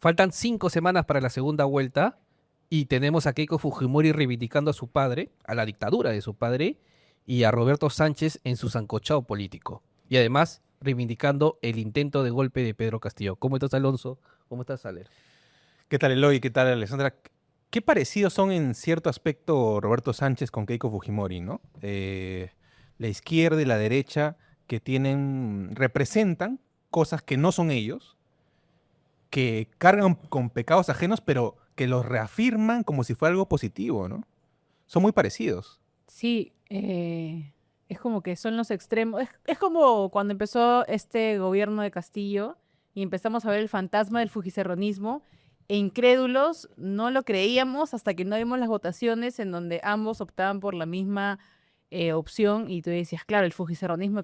faltan 5 semanas para la segunda vuelta y tenemos a Keiko Fujimori reivindicando a su padre, a la dictadura de su padre, y a Roberto Sánchez en su sancochado político. Y además reivindicando el intento de golpe de Pedro Castillo. ¿Cómo estás, Alonso? ¿Cómo estás, Ale? ¿Qué tal, Eloy? ¿Qué tal, Alessandra? Qué parecidos son en cierto aspecto Roberto Sánchez con Keiko Fujimori, ¿no? La izquierda y la derecha que representan cosas que no son ellos, que cargan con pecados ajenos, pero que los reafirman como si fuera algo positivo, ¿no? Son muy parecidos. Sí, es como que son los extremos. Es como cuando empezó este gobierno de Castillo y empezamos a ver el fantasma del fujicerronismo e incrédulos no lo creíamos hasta que no vimos las votaciones en donde ambos optaban por la misma opción y tú decías, claro, el fujicerronismo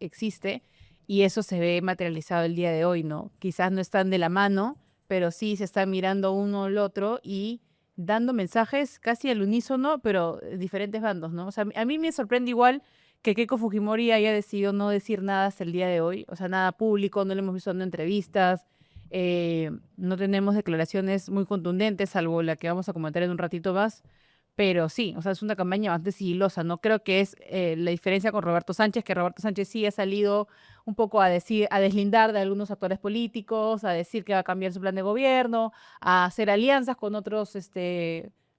existe y eso se ve materializado el día de hoy, ¿no? Quizás no están de la mano, pero sí se están mirando uno al otro y dando mensajes casi al unísono, pero diferentes bandos, ¿no? O sea, a mí me sorprende igual que Keiko Fujimori haya decidido no decir nada hasta el día de hoy, o sea, nada público, no lo hemos visto dando entrevistas, no tenemos declaraciones muy contundentes, salvo la que vamos a comentar en un ratito más, pero sí, o sea, es una campaña bastante sigilosa, ¿no? Creo que es la diferencia con Roberto Sánchez, que Roberto Sánchez sí ha salido un poco a decir, a deslindar de algunos actores políticos, a decir que va a cambiar su plan de gobierno, a hacer alianzas con otros,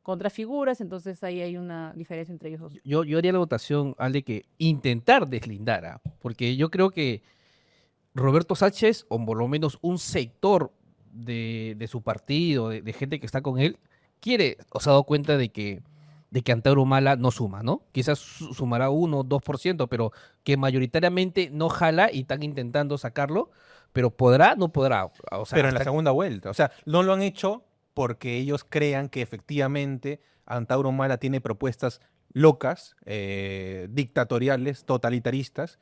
con otras figuras, entonces ahí hay una diferencia entre ellos dos. Yo haría la votación, Ale, que intentar deslindar, porque yo creo que Roberto Sánchez, o por lo menos un sector de su partido, de gente que está con él, quiere, o se ha dado cuenta de que Antauro Humala no suma, ¿no? Quizás sumará 1 o 2%, pero que mayoritariamente no jala y están intentando sacarlo, pero podrá, no podrá. O sea, Pero en la hasta segunda vuelta. O sea, no lo han hecho porque ellos crean que efectivamente Antauro Humala tiene propuestas locas, dictatoriales, totalitaristas,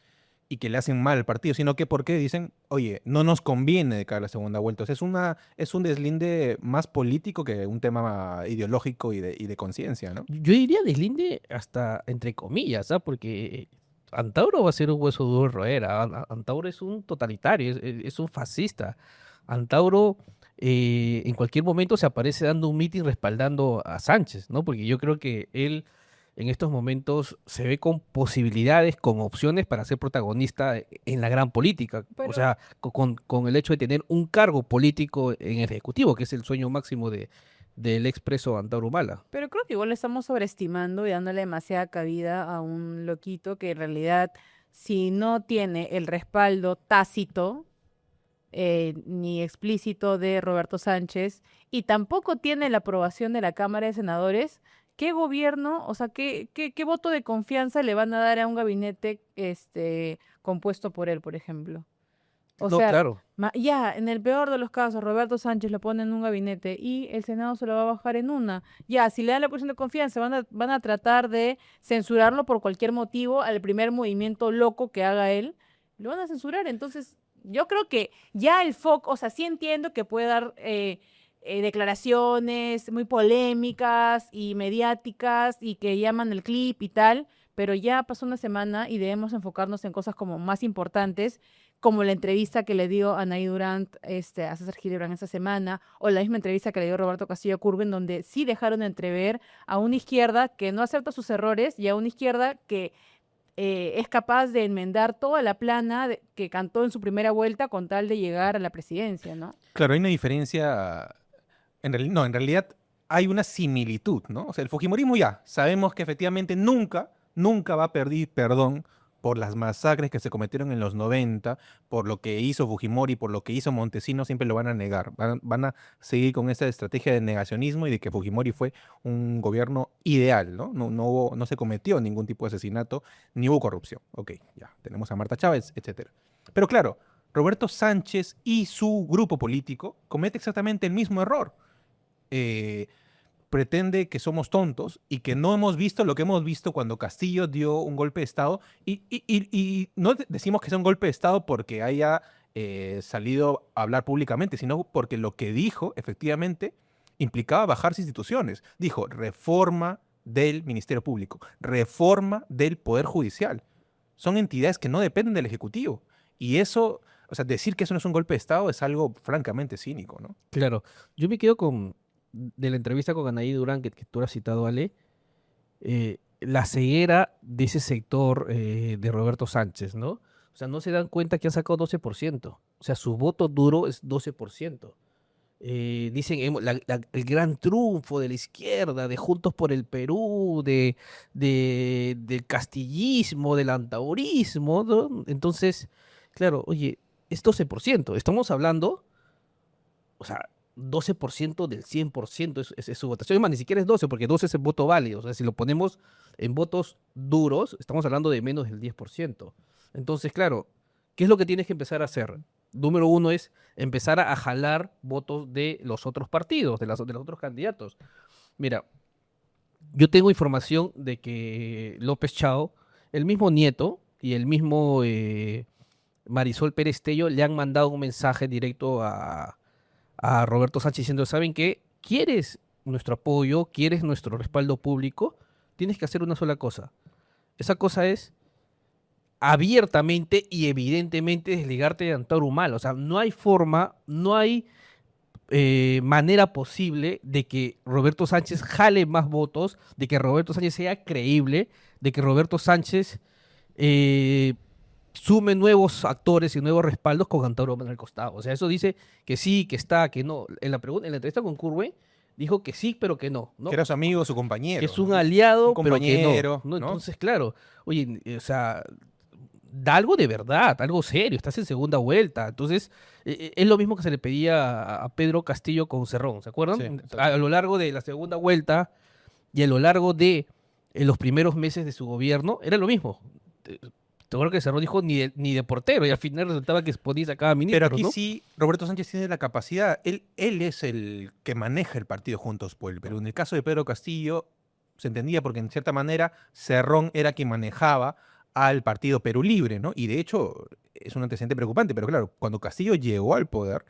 y que le hacen mal al partido, sino que porque dicen, oye, no nos conviene de cara a la segunda vuelta. O sea, es un deslinde más político que un tema ideológico y de conciencia, ¿no? yo diría deslinde hasta entre comillas, porque Antauro va a ser un hueso duro de roer. Antauro es un totalitario, es un fascista. Antauro en cualquier momento se aparece dando un mitin respaldando a Sánchez, ¿no? Porque yo creo que él en estos momentos se ve con posibilidades, con opciones para ser protagonista en la gran política. O Pero sea, con el hecho de tener un cargo político en el Ejecutivo, que es el sueño máximo del expreso Antauro Humala. Pero creo que igual lo estamos sobreestimando y dándole demasiada cabida a un loquito que en realidad, si no tiene el respaldo tácito ni explícito de Roberto Sánchez y tampoco tiene la aprobación de la Cámara de Senadores, ¿qué gobierno, o sea, qué voto de confianza le van a dar a un gabinete compuesto por él, por ejemplo? O No, sea, claro. ya, en el peor de los casos, Roberto Sánchez lo pone en un gabinete y el Senado se lo va a bajar en una. Ya, si le dan la posición de confianza, van a tratar de censurarlo por cualquier motivo al primer movimiento loco que haga él, lo van a censurar. Entonces, yo creo que ya el foco, o sea, sí entiendo que puede dar declaraciones muy polémicas y mediáticas y que llaman el clip y tal, pero ya pasó una semana y debemos enfocarnos en cosas como más importantes como la entrevista que le dio Anaí Durant a César Gillibrand esta semana, o la misma entrevista que le dio Roberto Castillo Curven, donde sí dejaron entrever a una izquierda que no acepta sus errores y a una izquierda que es capaz de enmendar toda la plana que cantó en su primera vuelta con tal de llegar a la presidencia, ¿no? Claro, hay una diferencia. No, en realidad hay una similitud, ¿no? O sea, el Fujimorismo ya, sabemos que efectivamente nunca va a pedir perdón por las masacres que se cometieron en los 90, por lo que hizo Fujimori, por lo que hizo Montesinos, siempre lo van a negar. Van a seguir con esa estrategia de negacionismo y de que Fujimori fue un gobierno ideal, ¿no? No se cometió ningún tipo de asesinato, ni hubo corrupción. Ok, ya, tenemos a Marta Chávez, etcétera. Pero claro, Roberto Sánchez y su grupo político comete exactamente el mismo error. eh, Pretende que somos tontos y que no hemos visto lo que hemos visto cuando Castillo dio un golpe de Estado. Y no decimos que sea un golpe de Estado porque haya salido a hablar públicamente, sino porque lo que dijo efectivamente implicaba bajarse instituciones. Dijo reforma del Ministerio Público, reforma del Poder Judicial. Son entidades que no dependen del Ejecutivo. Y eso O sea, decir que eso no es un golpe de Estado es algo francamente cínico, ¿no? Claro, yo me quedo con, de la entrevista con Anaí Durán, que tú has citado, Ale, la ceguera de ese sector de Roberto Sánchez, ¿no? O sea, no se dan cuenta que han sacado 12%. O sea, su voto duro es 12%. Dicen el gran triunfo de la izquierda, de Juntos por el Perú, del castillismo, del antaurismo, ¿no? Entonces, claro, oye, es 12%. Estamos hablando, o sea, 12% del 100% es su votación. Es más, ni siquiera es 12, porque 12 es el voto válido. O sea, si lo ponemos en votos duros, estamos hablando de menos del 10%. Entonces, claro, ¿qué es lo que tienes que empezar a hacer? Número uno es empezar a jalar votos de los otros partidos, de los otros candidatos. Mira, yo tengo información de que López Chao, el mismo Nieto y el mismo Marisol Pérez Tello le han mandado un mensaje directo a Roberto Sánchez diciendo, ¿saben qué? ¿Quieres nuestro apoyo? ¿Quieres nuestro respaldo público? Tienes que hacer una sola cosa. Esa cosa es abiertamente y evidentemente desligarte de Antauro Humala. O sea, no hay forma, no hay manera posible de que Roberto Sánchez jale más votos, de que Roberto Sánchez sea creíble, de que Roberto Sánchez sume nuevos actores y nuevos respaldos con Antauro Humala al costado. O sea, eso dice que sí, que está, que no. En la entrevista con Curwe dijo que sí, pero que no, ¿no? Que era su amigo, su compañero. Que es un ¿no? aliado, Un pero que compañero, no, ¿no? ¿no? Entonces, claro, oye, o sea, da algo de verdad, algo serio, estás en segunda vuelta. Entonces, es lo mismo que se le pedía a Pedro Castillo con Cerrón, ¿se acuerdan? Sí, exacto. A lo largo de la segunda vuelta y a lo largo de los primeros meses de su gobierno, era lo mismo. Te acuerdo que Cerrón dijo ni de portero y al final resultaba que Sponi sacaba Pero ministros, aquí ¿no? sí, Roberto Sánchez tiene la capacidad. Él es el que maneja el partido Juntos por el Perú. En el caso de Pedro Castillo, se entendía porque en cierta manera Cerrón era quien manejaba al partido Perú Libre, ¿no? Y de hecho es un antecedente preocupante, pero claro, cuando Castillo llegó al poder,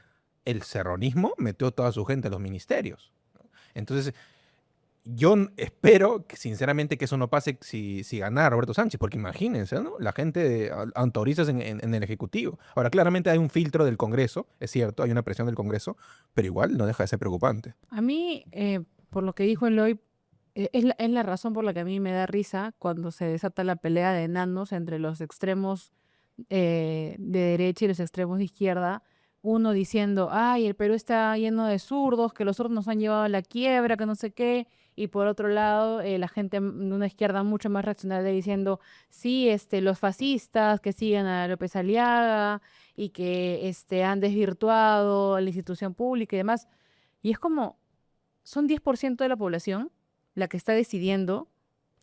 el cerronismo metió toda su gente a los ministerios. ¿No? Entonces, yo espero que, sinceramente, que eso no pase si gana Roberto Sánchez, porque imagínense, ¿no? La gente de autorizas en el Ejecutivo. Ahora, claramente hay un filtro del Congreso, es cierto, hay una presión del Congreso, pero igual no deja de ser preocupante. A mí, por lo que dijo Eloy, es la razón por la que a mí me da risa cuando se desata la pelea de enanos entre los extremos de derecha y los extremos de izquierda. Uno diciendo, ay, el Perú está lleno de zurdos, que los zurdos nos han llevado a la quiebra, que no sé qué. Y por otro lado, la gente de una izquierda mucho más reaccionaria diciendo, sí, los fascistas que siguen a López Aliaga y que han desvirtuado la institución pública y demás. Y es como, son 10% de la población la que está decidiendo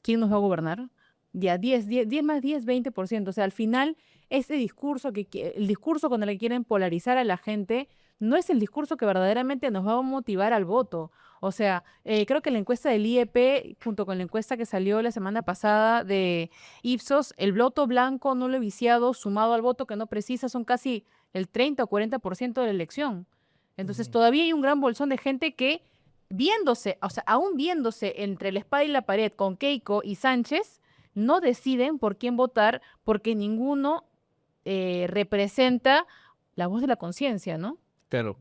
quién nos va a gobernar. Ya 10 más 10, 20%. O sea, al final, ese discurso, el discurso con el que quieren polarizar a la gente, no es el discurso que verdaderamente nos va a motivar al voto. O sea, creo que la encuesta del IEP, junto con la encuesta que salió la semana pasada de Ipsos, el voto blanco no lo viciado, sumado al voto que no precisa, son casi el 30 o 40% de la elección. Entonces, todavía hay un gran bolsón de gente que viéndose, o sea, aún viéndose entre la espada y la pared con Keiko y Sánchez, no deciden por quién votar porque ninguno representa la voz de la conciencia, ¿no? Claro.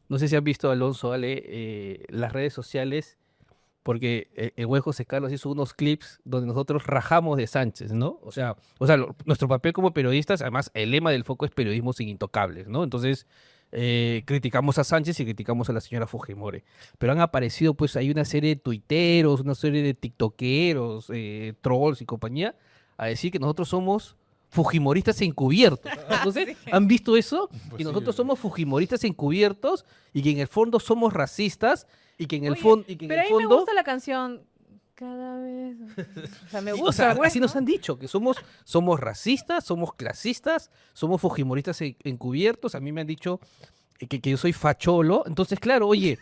No sé si has visto, Alonso, Ale, las redes sociales, porque el buen José Carlos hizo unos clips donde nosotros rajamos de Sánchez, ¿no? Nuestro papel como periodistas, además, el lema del foco es periodismo sin intocables, ¿no? Entonces, criticamos a Sánchez y criticamos a la señora Fujimori. Pero han aparecido, pues, hay una serie de tuiteros, una serie de tiktokeros, trolls y compañía, a decir que nosotros somos fujimoristas encubiertos. Entonces, ¿han visto eso? Que nosotros somos fujimoristas encubiertos y que en el fondo somos racistas y que en el, Oye, y que en pero el a mí me fondo... gusta la canción cada vez. O sea, me Sí, gusta. o sea, pues, así nos ¿no? han dicho, que somos racistas, somos clasistas, somos fujimoristas encubiertos. A mí me han dicho que yo soy facholo. Entonces, claro, oye,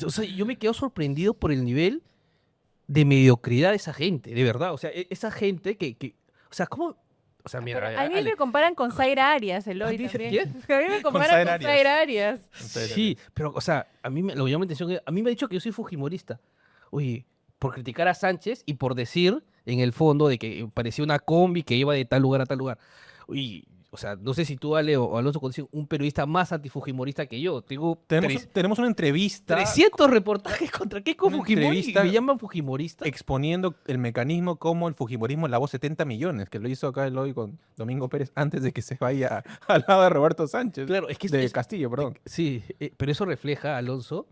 o sea, yo me quedo sorprendido por el nivel de mediocridad de esa gente, de verdad. O sea, esa gente o sea, ¿cómo? O sea, mira, Pero a mí Ale, me comparan con Zaira Arias, Eloy, ¿Dice también. quién? A mí me comparan Zaira con Arias. Zaira Arias. sí, pero, o sea, a mí lo que llama la atención a mí me ha dicho que yo soy fujimorista. Oye, por criticar a Sánchez y por decir, en el fondo, de que parecía una combi que iba de tal lugar a tal lugar. Oye, o sea, no sé si tú, Ale o Alonso, conocen un periodista más antifujimorista que yo. Tengo Tenemos una entrevista 300 reportajes contra Keiko Una Fujimori y entrevista me llaman fujimorista. exponiendo el mecanismo como el fujimorismo lavó 70 millones, que lo hizo acá el hoy con Domingo Pérez antes de que se vaya al lado de Roberto Sánchez. Claro, es que De Castillo, perdón. sí, pero eso refleja, Alonso,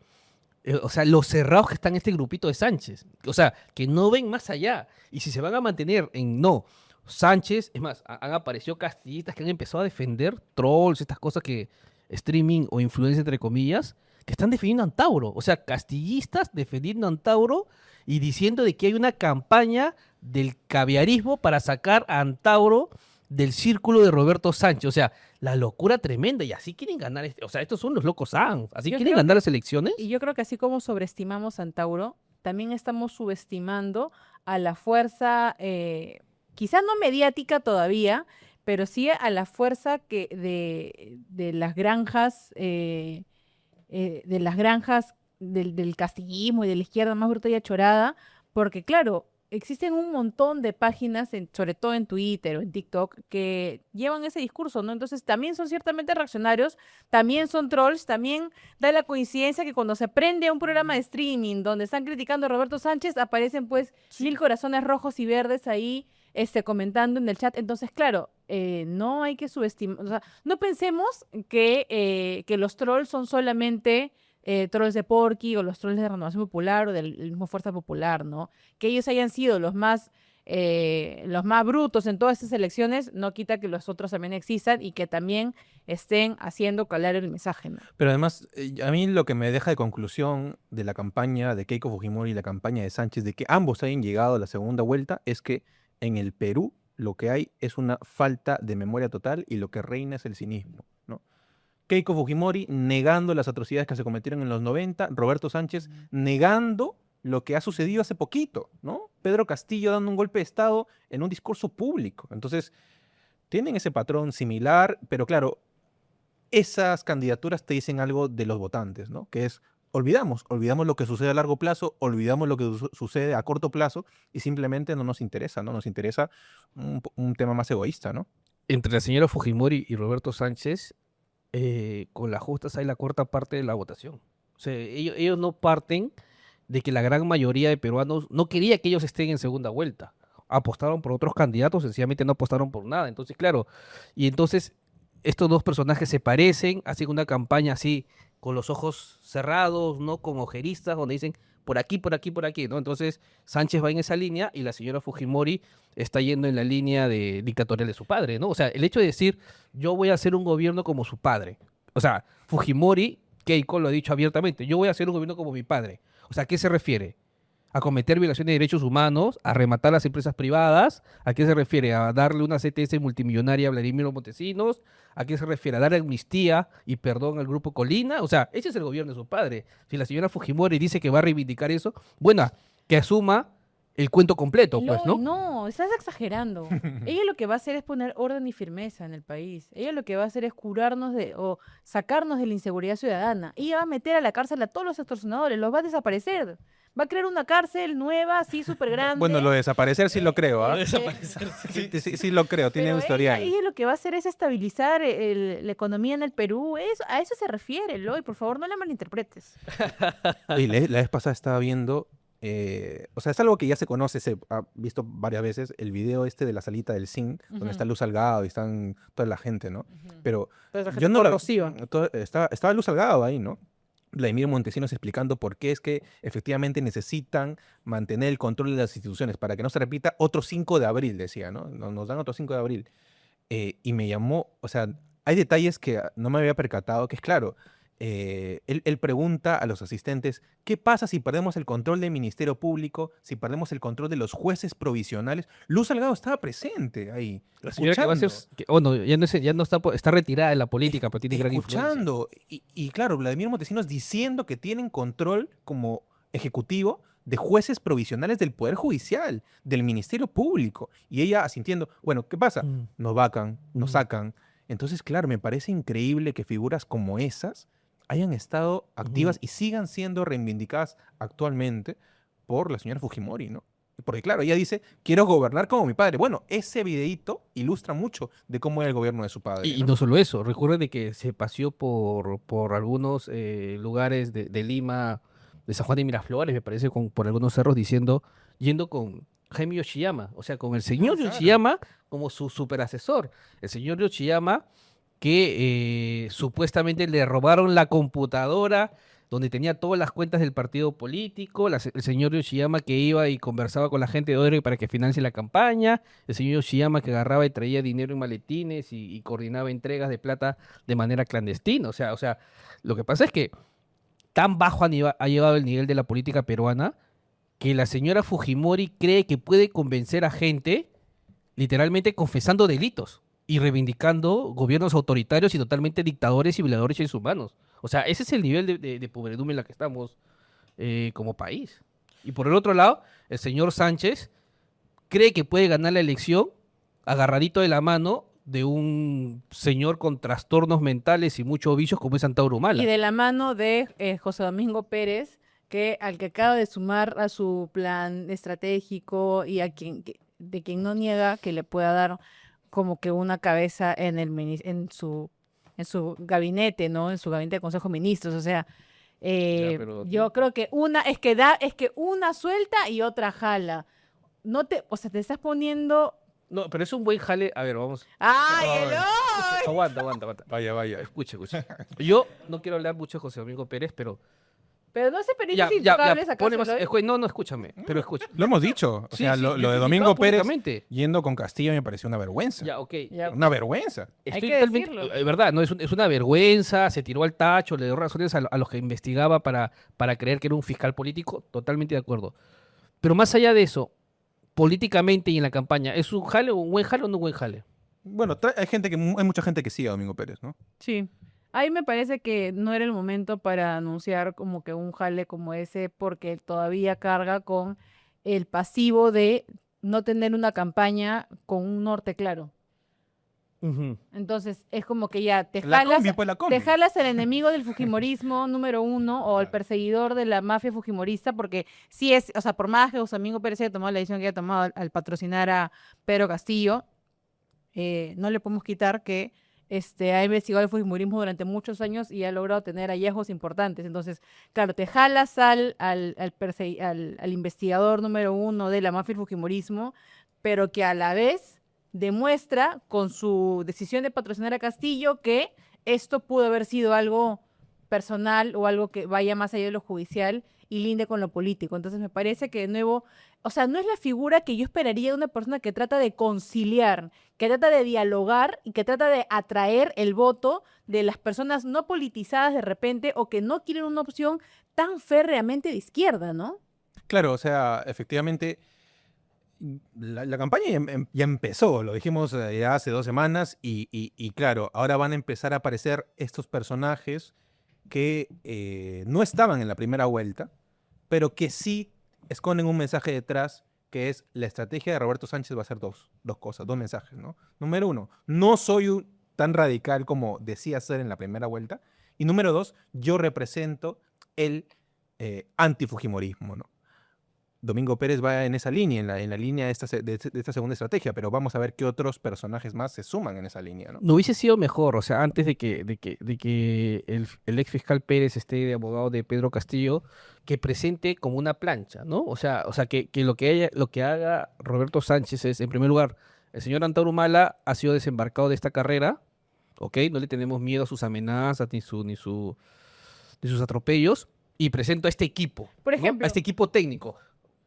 o sea, los cerrados que están en este grupito de Sánchez. O sea, que no ven más allá. Y si se van a mantener en no, Sánchez, es más, han aparecido castillistas que han empezado a defender trolls, estas cosas que streaming o influencia entre comillas, que están defendiendo a Antauro. O sea, castillistas defendiendo a Antauro y diciendo de que hay una campaña del caviarismo para sacar a Antauro del círculo de Roberto Sánchez. O sea, la locura tremenda. Y así quieren ganar. O sea, estos son los locos Sans. Así Yo quieren creo ganar las elecciones. Y yo creo que así como sobreestimamos a Antauro, también estamos subestimando a la fuerza, quizás no mediática todavía, pero sí a la fuerza de las granjas, del castillismo y de la izquierda más bruta y achorada, porque claro, existen un montón de páginas, sobre todo en Twitter o en TikTok, que llevan ese discurso, ¿no? Entonces también son ciertamente reaccionarios, también son trolls, también da la coincidencia que cuando se prende un programa de streaming donde están criticando a Roberto Sánchez, aparecen pues 1000 corazones rojos y verdes ahí comentando en el chat. Entonces, claro, no hay que subestimar, o sea, no pensemos que los trolls son solamente trolls de Porky o los trolls de Renovación Popular o del mismo Fuerza Popular, ¿no? Que ellos hayan sido los más brutos en todas estas elecciones, no quita que los otros también existan y que también estén haciendo calar el mensaje, ¿no? Pero además, a mí lo que me deja de conclusión de la campaña de Keiko Fujimori y la campaña de Sánchez, de que ambos hayan llegado a la segunda vuelta, es que en el Perú lo que hay es una falta de memoria total y lo que reina es el cinismo, ¿no? Keiko Fujimori negando las atrocidades que se cometieron en los 90, Roberto Sánchez negando lo que ha sucedido hace poquito, ¿no? Pedro Castillo dando un golpe de Estado en un discurso público. Entonces, tienen ese patrón similar, pero claro, esas candidaturas te dicen algo de los votantes, ¿no? Que es, olvidamos lo que sucede a largo plazo, olvidamos lo que sucede a corto plazo y simplemente no nos interesa, ¿no? Nos interesa un tema más egoísta, ¿no? Entre la señora Fujimori y Roberto Sánchez, con las justas hay la cuarta parte de la votación. O sea, ellos no parten de que la gran mayoría de peruanos no quería que ellos estén en segunda vuelta. Apostaron por otros candidatos, sencillamente no apostaron por nada. Entonces, claro, y entonces estos dos personajes se parecen, hacen una campaña así, con los ojos cerrados, ¿no? Con ojeristas, donde dicen por aquí, por aquí, por aquí, ¿no? Entonces, Sánchez va en esa línea y la señora Fujimori está yendo en la línea de dictatorial de su padre, ¿no? O sea, el hecho de decir, yo voy a hacer un gobierno como su padre. O sea, Fujimori, Keiko lo ha dicho abiertamente, yo voy a hacer un gobierno como mi padre. O sea, ¿a qué se refiere? A cometer violaciones de derechos humanos, a rematar las empresas privadas. ¿A qué se refiere? A darle una CTS multimillonaria a Vladimiro Montesinos. ¿A qué se refiere? A dar amnistía y perdón al Grupo Colina. O sea, ese es el gobierno de su padre. Si la señora Fujimori dice que va a reivindicar eso, bueno, que asuma el cuento completo, pues, ¿no? No, estás exagerando. Ella lo que va a hacer es poner orden y firmeza en el país. Ella lo que va a hacer es curarnos o sacarnos de la inseguridad ciudadana. Ella va a meter a la cárcel a todos los extorsionadores, los va a desaparecer. Va a crear una cárcel nueva, así súper grande. Bueno, lo de desaparecer sí lo creo, ¿ah? Sí lo creo, tiene un historial. Ella lo que va a hacer es estabilizar la economía en el Perú. A eso se refiere, Eloy. Por favor, no la malinterpretes. Y la vez pasada estaba viendo, o sea, es algo que ya se conoce, se ha visto varias veces, el video de la salita del zinc, donde está Luz Salgado y están toda la gente, ¿no? Pero yo no estaba Luz Salgado ahí, ¿no? Vladimiro Montesinos explicando por qué es que efectivamente necesitan mantener el control de las instituciones para que no se repita otro 5 de abril, decía, ¿no? Nos dan otro 5 de abril. Y me llamó, o sea, hay detalles que no me había percatado, que es claro, él pregunta a los asistentes, ¿qué pasa si perdemos el control del Ministerio Público, si perdemos el control de los jueces provisionales? Luz Salgado estaba presente ahí, La señora que va a ser, ya no está retirada de la política, pero tiene gran influencia. escuchando. Y claro, Vladimiro Montesinos diciendo que tienen control como ejecutivo de jueces provisionales del Poder Judicial, del Ministerio Público. Y ella asintiendo, bueno, ¿qué pasa? Nos vacan, nos sacan. Entonces, claro, me parece increíble que figuras como esas hayan estado activas y sigan siendo reivindicadas actualmente por la señora Fujimori, ¿no? Porque claro, ella dice, quiero gobernar como mi padre. Bueno, ese videíto ilustra mucho de cómo era el gobierno de su padre, Y ¿no? no solo eso, recuerden de que se paseó por algunos lugares de Lima, de San Juan de Miraflores, me parece, por algunos cerros yendo con Jaime Yoshiyama, o sea, con el señor Claro. Yoshiyama como su superasesor. El señor Yoshiyama que supuestamente le robaron la computadora donde tenía todas las cuentas del partido político, el señor Yoshiyama que iba y conversaba con la gente de Odre para que financie la campaña, el señor Yoshiyama que agarraba y traía dinero en maletines y coordinaba entregas de plata de manera clandestina. O sea, lo que pasa es que tan bajo ha llegado el nivel de la política peruana que la señora Fujimori cree que puede convencer a gente literalmente confesando delitos y reivindicando gobiernos autoritarios y totalmente dictadores y violadores de derechos humanos. O sea, ese es el nivel de pobredumbre en la que estamos como país. Y por el otro lado, el señor Sánchez cree que puede ganar la elección agarradito de la mano de un señor con trastornos mentales y muchos vicios como es Antauro Humala. Y de la mano de José Domingo Pérez, al que acaba de sumar a su plan estratégico y de quien no niega que le pueda dar como que una cabeza en su gabinete, ¿no? En su gabinete de Consejo de Ministros. O sea, pero yo creo que es que una suelta y otra jala. O sea, te estás poniendo. no, pero es un buen jale. A ver, vamos. ¡Ay, Ay. Eloy! Aguanta. Vaya, vaya. Escucha. Yo no quiero hablar mucho de José Domingo Pérez, pero Pero no se ya, periodistas ya, intocables ya, acaso, pone más, Eloy. no, escúchame, pero escucha. Lo hemos dicho. O Sí, sea, sí, lo yo he de criticado Domingo Pérez públicamente. yendo con Castillo me pareció una vergüenza. Ya, ok. Ya. Una vergüenza. Estoy que totalmente, decirlo. verdad, no, es una vergüenza, se tiró al tacho, le dio razones a los que investigaba para creer que era un fiscal político, totalmente de acuerdo. Pero más allá de eso, políticamente y en la campaña, ¿es un jale, un buen jale o no un buen jale? Bueno, hay mucha gente que sigue a Domingo Pérez, ¿no? Sí. Ahí me parece que no era el momento para anunciar como que un jale como ese, porque todavía carga con el pasivo de no tener una campaña con un norte claro. Entonces, es como que ya La combi, pues la combi. te jalas al enemigo del fujimorismo número uno o al perseguidor de la mafia fujimorista, porque sí es, o sea, por más que José Domingo Pérez haya tomado la decisión que haya tomado al patrocinar a Pedro Castillo, no le podemos quitar que ha investigado el fujimorismo durante muchos años y ha logrado tener hallazgos importantes. Entonces, claro, te jalas al investigador número uno de la mafia y el fujimorismo, pero que a la vez demuestra con su decisión de patrocinar a Castillo que esto pudo haber sido algo personal o algo que vaya más allá de lo judicial y linde con lo político. Entonces me parece que de nuevo, o sea, no es la figura que yo esperaría de una persona que trata de conciliar, que trata de dialogar y que trata de atraer el voto de las personas no politizadas de repente o que no quieren una opción tan férreamente de izquierda, ¿no? Claro, o sea, efectivamente, la campaña ya empezó, lo dijimos ya hace 2 semanas, y claro, ahora van a empezar a aparecer estos personajes que no estaban en la primera vuelta, pero que sí esconden un mensaje detrás, que es la estrategia de Roberto Sánchez va a ser dos cosas, dos mensajes, ¿no? Número uno, no soy tan radical como decía ser en la primera vuelta, y número dos, yo represento el antifujimorismo, ¿no? Domingo Pérez va en esa línea, en la línea de esta segunda estrategia, pero vamos a ver qué otros personajes más se suman en esa línea, ¿no? No hubiese sido mejor, o sea, antes de que el ex fiscal Pérez esté de abogado de Pedro Castillo, que presente como una plancha, ¿no? O sea que lo que haga Roberto Sánchez es, en primer lugar, el señor Antauro Humala ha sido desembarcado de esta carrera, ¿ok? No le tenemos miedo a sus amenazas ni sus atropellos, y presento a este equipo, Por ¿no? ejemplo. A este equipo técnico,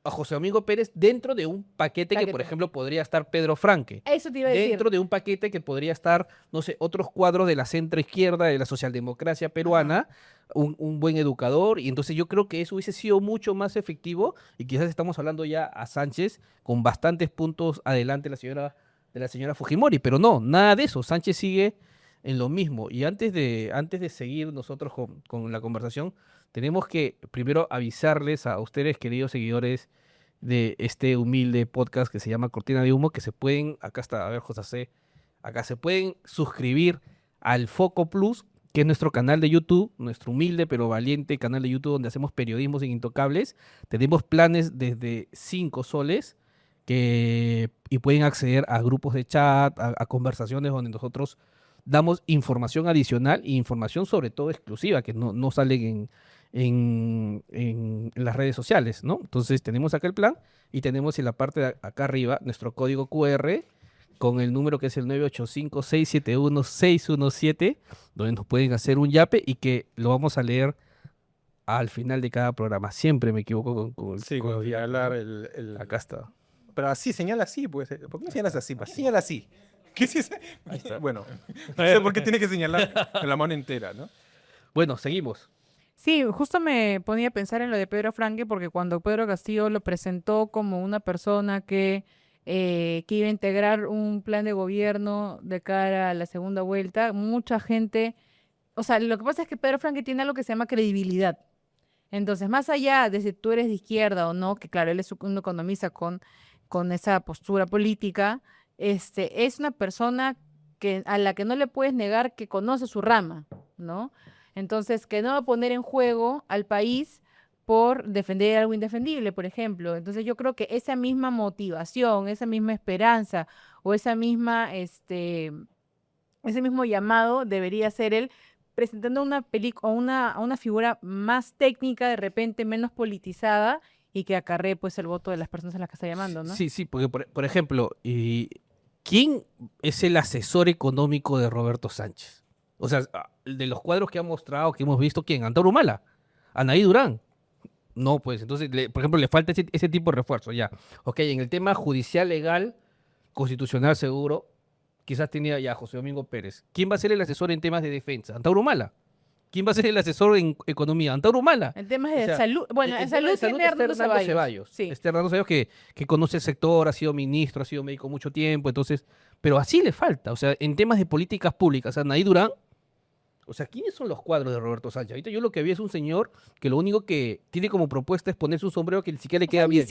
a José Domingo Pérez dentro de un paquete que, por Paquete. ejemplo, podría estar Pedro Franque Eso te iba a decir. dentro de un paquete que podría estar, no sé, otros cuadros de la centroizquierda, de la socialdemocracia peruana, un buen educador, y entonces yo creo que eso hubiese sido mucho más efectivo, y quizás estamos hablando ya a Sánchez con bastantes puntos adelante de la señora Fujimori, pero no, nada de eso, Sánchez sigue en lo mismo, y antes de seguir nosotros con la conversación, tenemos que primero avisarles a ustedes, queridos seguidores de este humilde podcast que se llama Cortina de Humo, que se pueden, acá está, a ver, José C, acá se pueden suscribir al Foco Plus, que es nuestro canal de YouTube, nuestro humilde pero valiente canal de YouTube donde hacemos periodismo sin intocables. Tenemos planes desde 5 soles y pueden acceder a grupos de chat, a conversaciones donde nosotros damos información adicional e información sobre todo exclusiva que no salen en las redes sociales, ¿no? Entonces tenemos acá el plan y tenemos en la parte de acá arriba nuestro código QR con el número que es el 985-671-617, donde nos pueden hacer un yape y que lo vamos a leer al final de cada programa. Siempre me equivoco con el Sí, código. con señalar Acá está. Pero así, señala así, pues. ¿Por qué no señalas así? Pues señala así. ¿Qué es eso? Bueno, no sé por qué tiene que señalar con la mano entera, ¿no? Bueno, seguimos. Sí, justo me ponía a pensar en lo de Pedro Franque porque cuando Pedro Castillo lo presentó como una persona que iba a integrar un plan de gobierno de cara a la segunda vuelta, mucha gente, o sea, lo que pasa es que Pedro Franque tiene algo que se llama credibilidad. Entonces, más allá de si tú eres de izquierda o no, que claro, él es un economista con esa postura política, es una persona a la que no le puedes negar que conoce su rama, ¿no? Entonces, que no va a poner en juego al país por defender algo indefendible, por ejemplo. Entonces, yo creo que esa misma motivación, esa misma esperanza o ese mismo llamado debería ser él presentando una película, una figura más técnica, de repente menos politizada y que acarree pues el voto de las personas a las que está llamando, ¿no? Sí, sí, porque por ejemplo, ¿quién es el asesor económico de Roberto Sánchez? O sea, de los cuadros que ha mostrado, que hemos visto, ¿quién? Antauro Humala, Anaí Durán. No, pues entonces, por ejemplo, le falta ese tipo de refuerzo, ya. Ok, en el tema judicial, legal, constitucional seguro, quizás tenía ya José Domingo Pérez. ¿Quién va a ser el asesor en temas de defensa? Antauro Humala. ¿Quién va a ser el asesor en economía? Antauro Humala. En temas O de sea, salud, bueno, en tema salud de tiene está Hernando Ceballos. Sí. Hernando Ceballos que conoce el sector, ha sido ministro, ha sido médico mucho tiempo, entonces, pero así le falta. O sea, en temas de políticas públicas, Anaí Durán, o sea, ¿quiénes son los cuadros de Roberto Sánchez? Ahorita yo lo que vi es un señor que lo único que tiene como propuesta es ponerse un sombrero que ni siquiera le O sea, queda bien.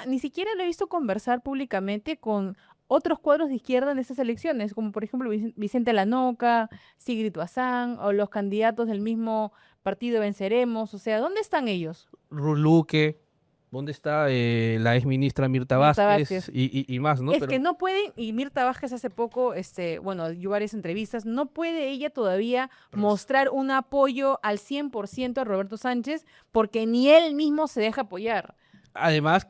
ni siquiera lo he visto conversar públicamente con otros cuadros de izquierda en estas elecciones, como por ejemplo Vicente Lanoca, Sigrid Bazán, o los candidatos del mismo partido Venceremos. O sea, ¿dónde están ellos? Luque, ¿dónde está la ex ministra Mirta Mirta Vázquez Vázquez. y más, ¿no? Es Pero que no pueden, y Mirta Vázquez hace poco, bueno, dio varias entrevistas, no puede ella todavía mostrar un apoyo al 100% a Roberto Sánchez porque ni él mismo se deja apoyar. además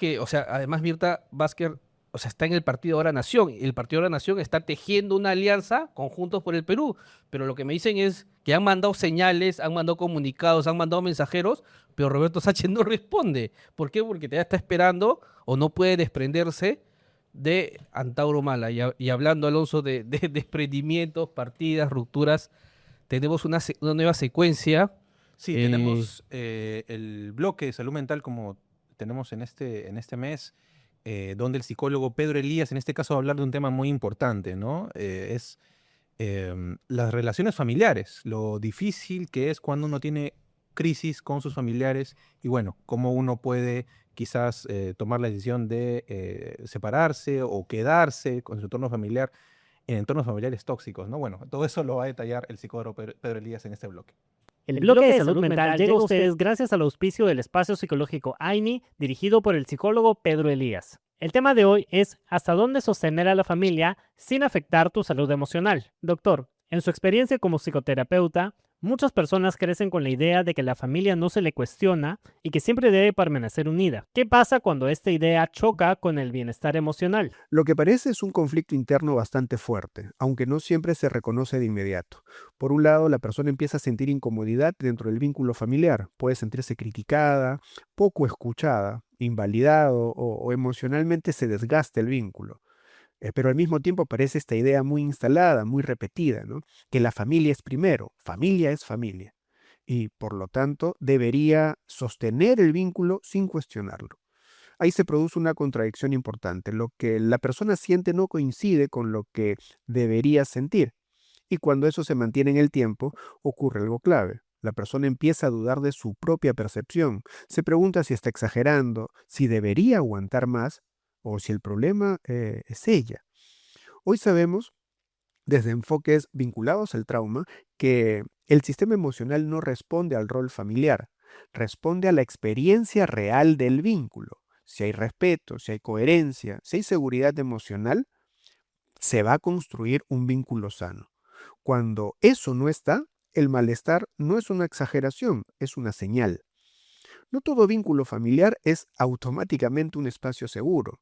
además Mirta Vázquez, o sea, está en el Partido Ahora Nación. El Partido Ahora Nación está tejiendo una alianza con Juntos por el Perú. Pero lo que me dicen es que han mandado señales, han mandado comunicados, han mandado mensajeros, pero Roberto Sánchez no responde. ¿Por qué? Porque todavía está esperando o no puede desprenderse de Antauro Humala. Y hablando, Alonso, de desprendimientos, partidas, rupturas, tenemos una nueva secuencia. Sí, tenemos el bloque de salud mental como tenemos en este mes, donde el psicólogo Pedro Elías, en este caso, va a hablar de un tema muy importante, ¿no? Es las relaciones familiares, lo difícil que es cuando uno tiene crisis con sus familiares y bueno, cómo uno puede quizás tomar la decisión de separarse o quedarse con su entorno familiar en entornos familiares tóxicos, ¿no? Bueno, todo eso lo va a detallar el psicólogo Pedro Elías en este bloque. El bloque de salud mental llega a ustedes gracias al auspicio del espacio psicológico AINI, dirigido por el psicólogo Pedro Elías. El tema de hoy es ¿hasta dónde sostener a la familia sin afectar tu salud emocional? Doctor, en su experiencia como psicoterapeuta, muchas personas crecen con la idea de que la familia no se le cuestiona y que siempre debe permanecer unida. ¿Qué pasa cuando esta idea choca con el bienestar emocional? Lo que parece es un conflicto interno bastante fuerte, aunque no siempre se reconoce de inmediato. Por un lado, la persona empieza a sentir incomodidad dentro del vínculo familiar, puede sentirse criticada, poco escuchada, invalidado o emocionalmente se desgasta el vínculo. Pero al mismo tiempo aparece esta idea muy instalada, muy repetida, ¿no? Que la familia es primero, familia es familia. Y por lo tanto debería sostener el vínculo sin cuestionarlo. Ahí se produce una contradicción importante. Lo que la persona siente no coincide con lo que debería sentir. Y cuando eso se mantiene en el tiempo, ocurre algo clave. La persona empieza a dudar de su propia percepción. Se pregunta si está exagerando, si debería aguantar más o si el problema es ella. Hoy sabemos desde enfoques vinculados al trauma, que el sistema emocional no responde al rol familiar, responde a la experiencia real del vínculo. Si hay respeto, si hay coherencia, si hay seguridad emocional, se va a construir un vínculo sano. Cuando eso no está, el malestar no es una exageración, es una señal. No todo vínculo familiar es automáticamente un espacio seguro,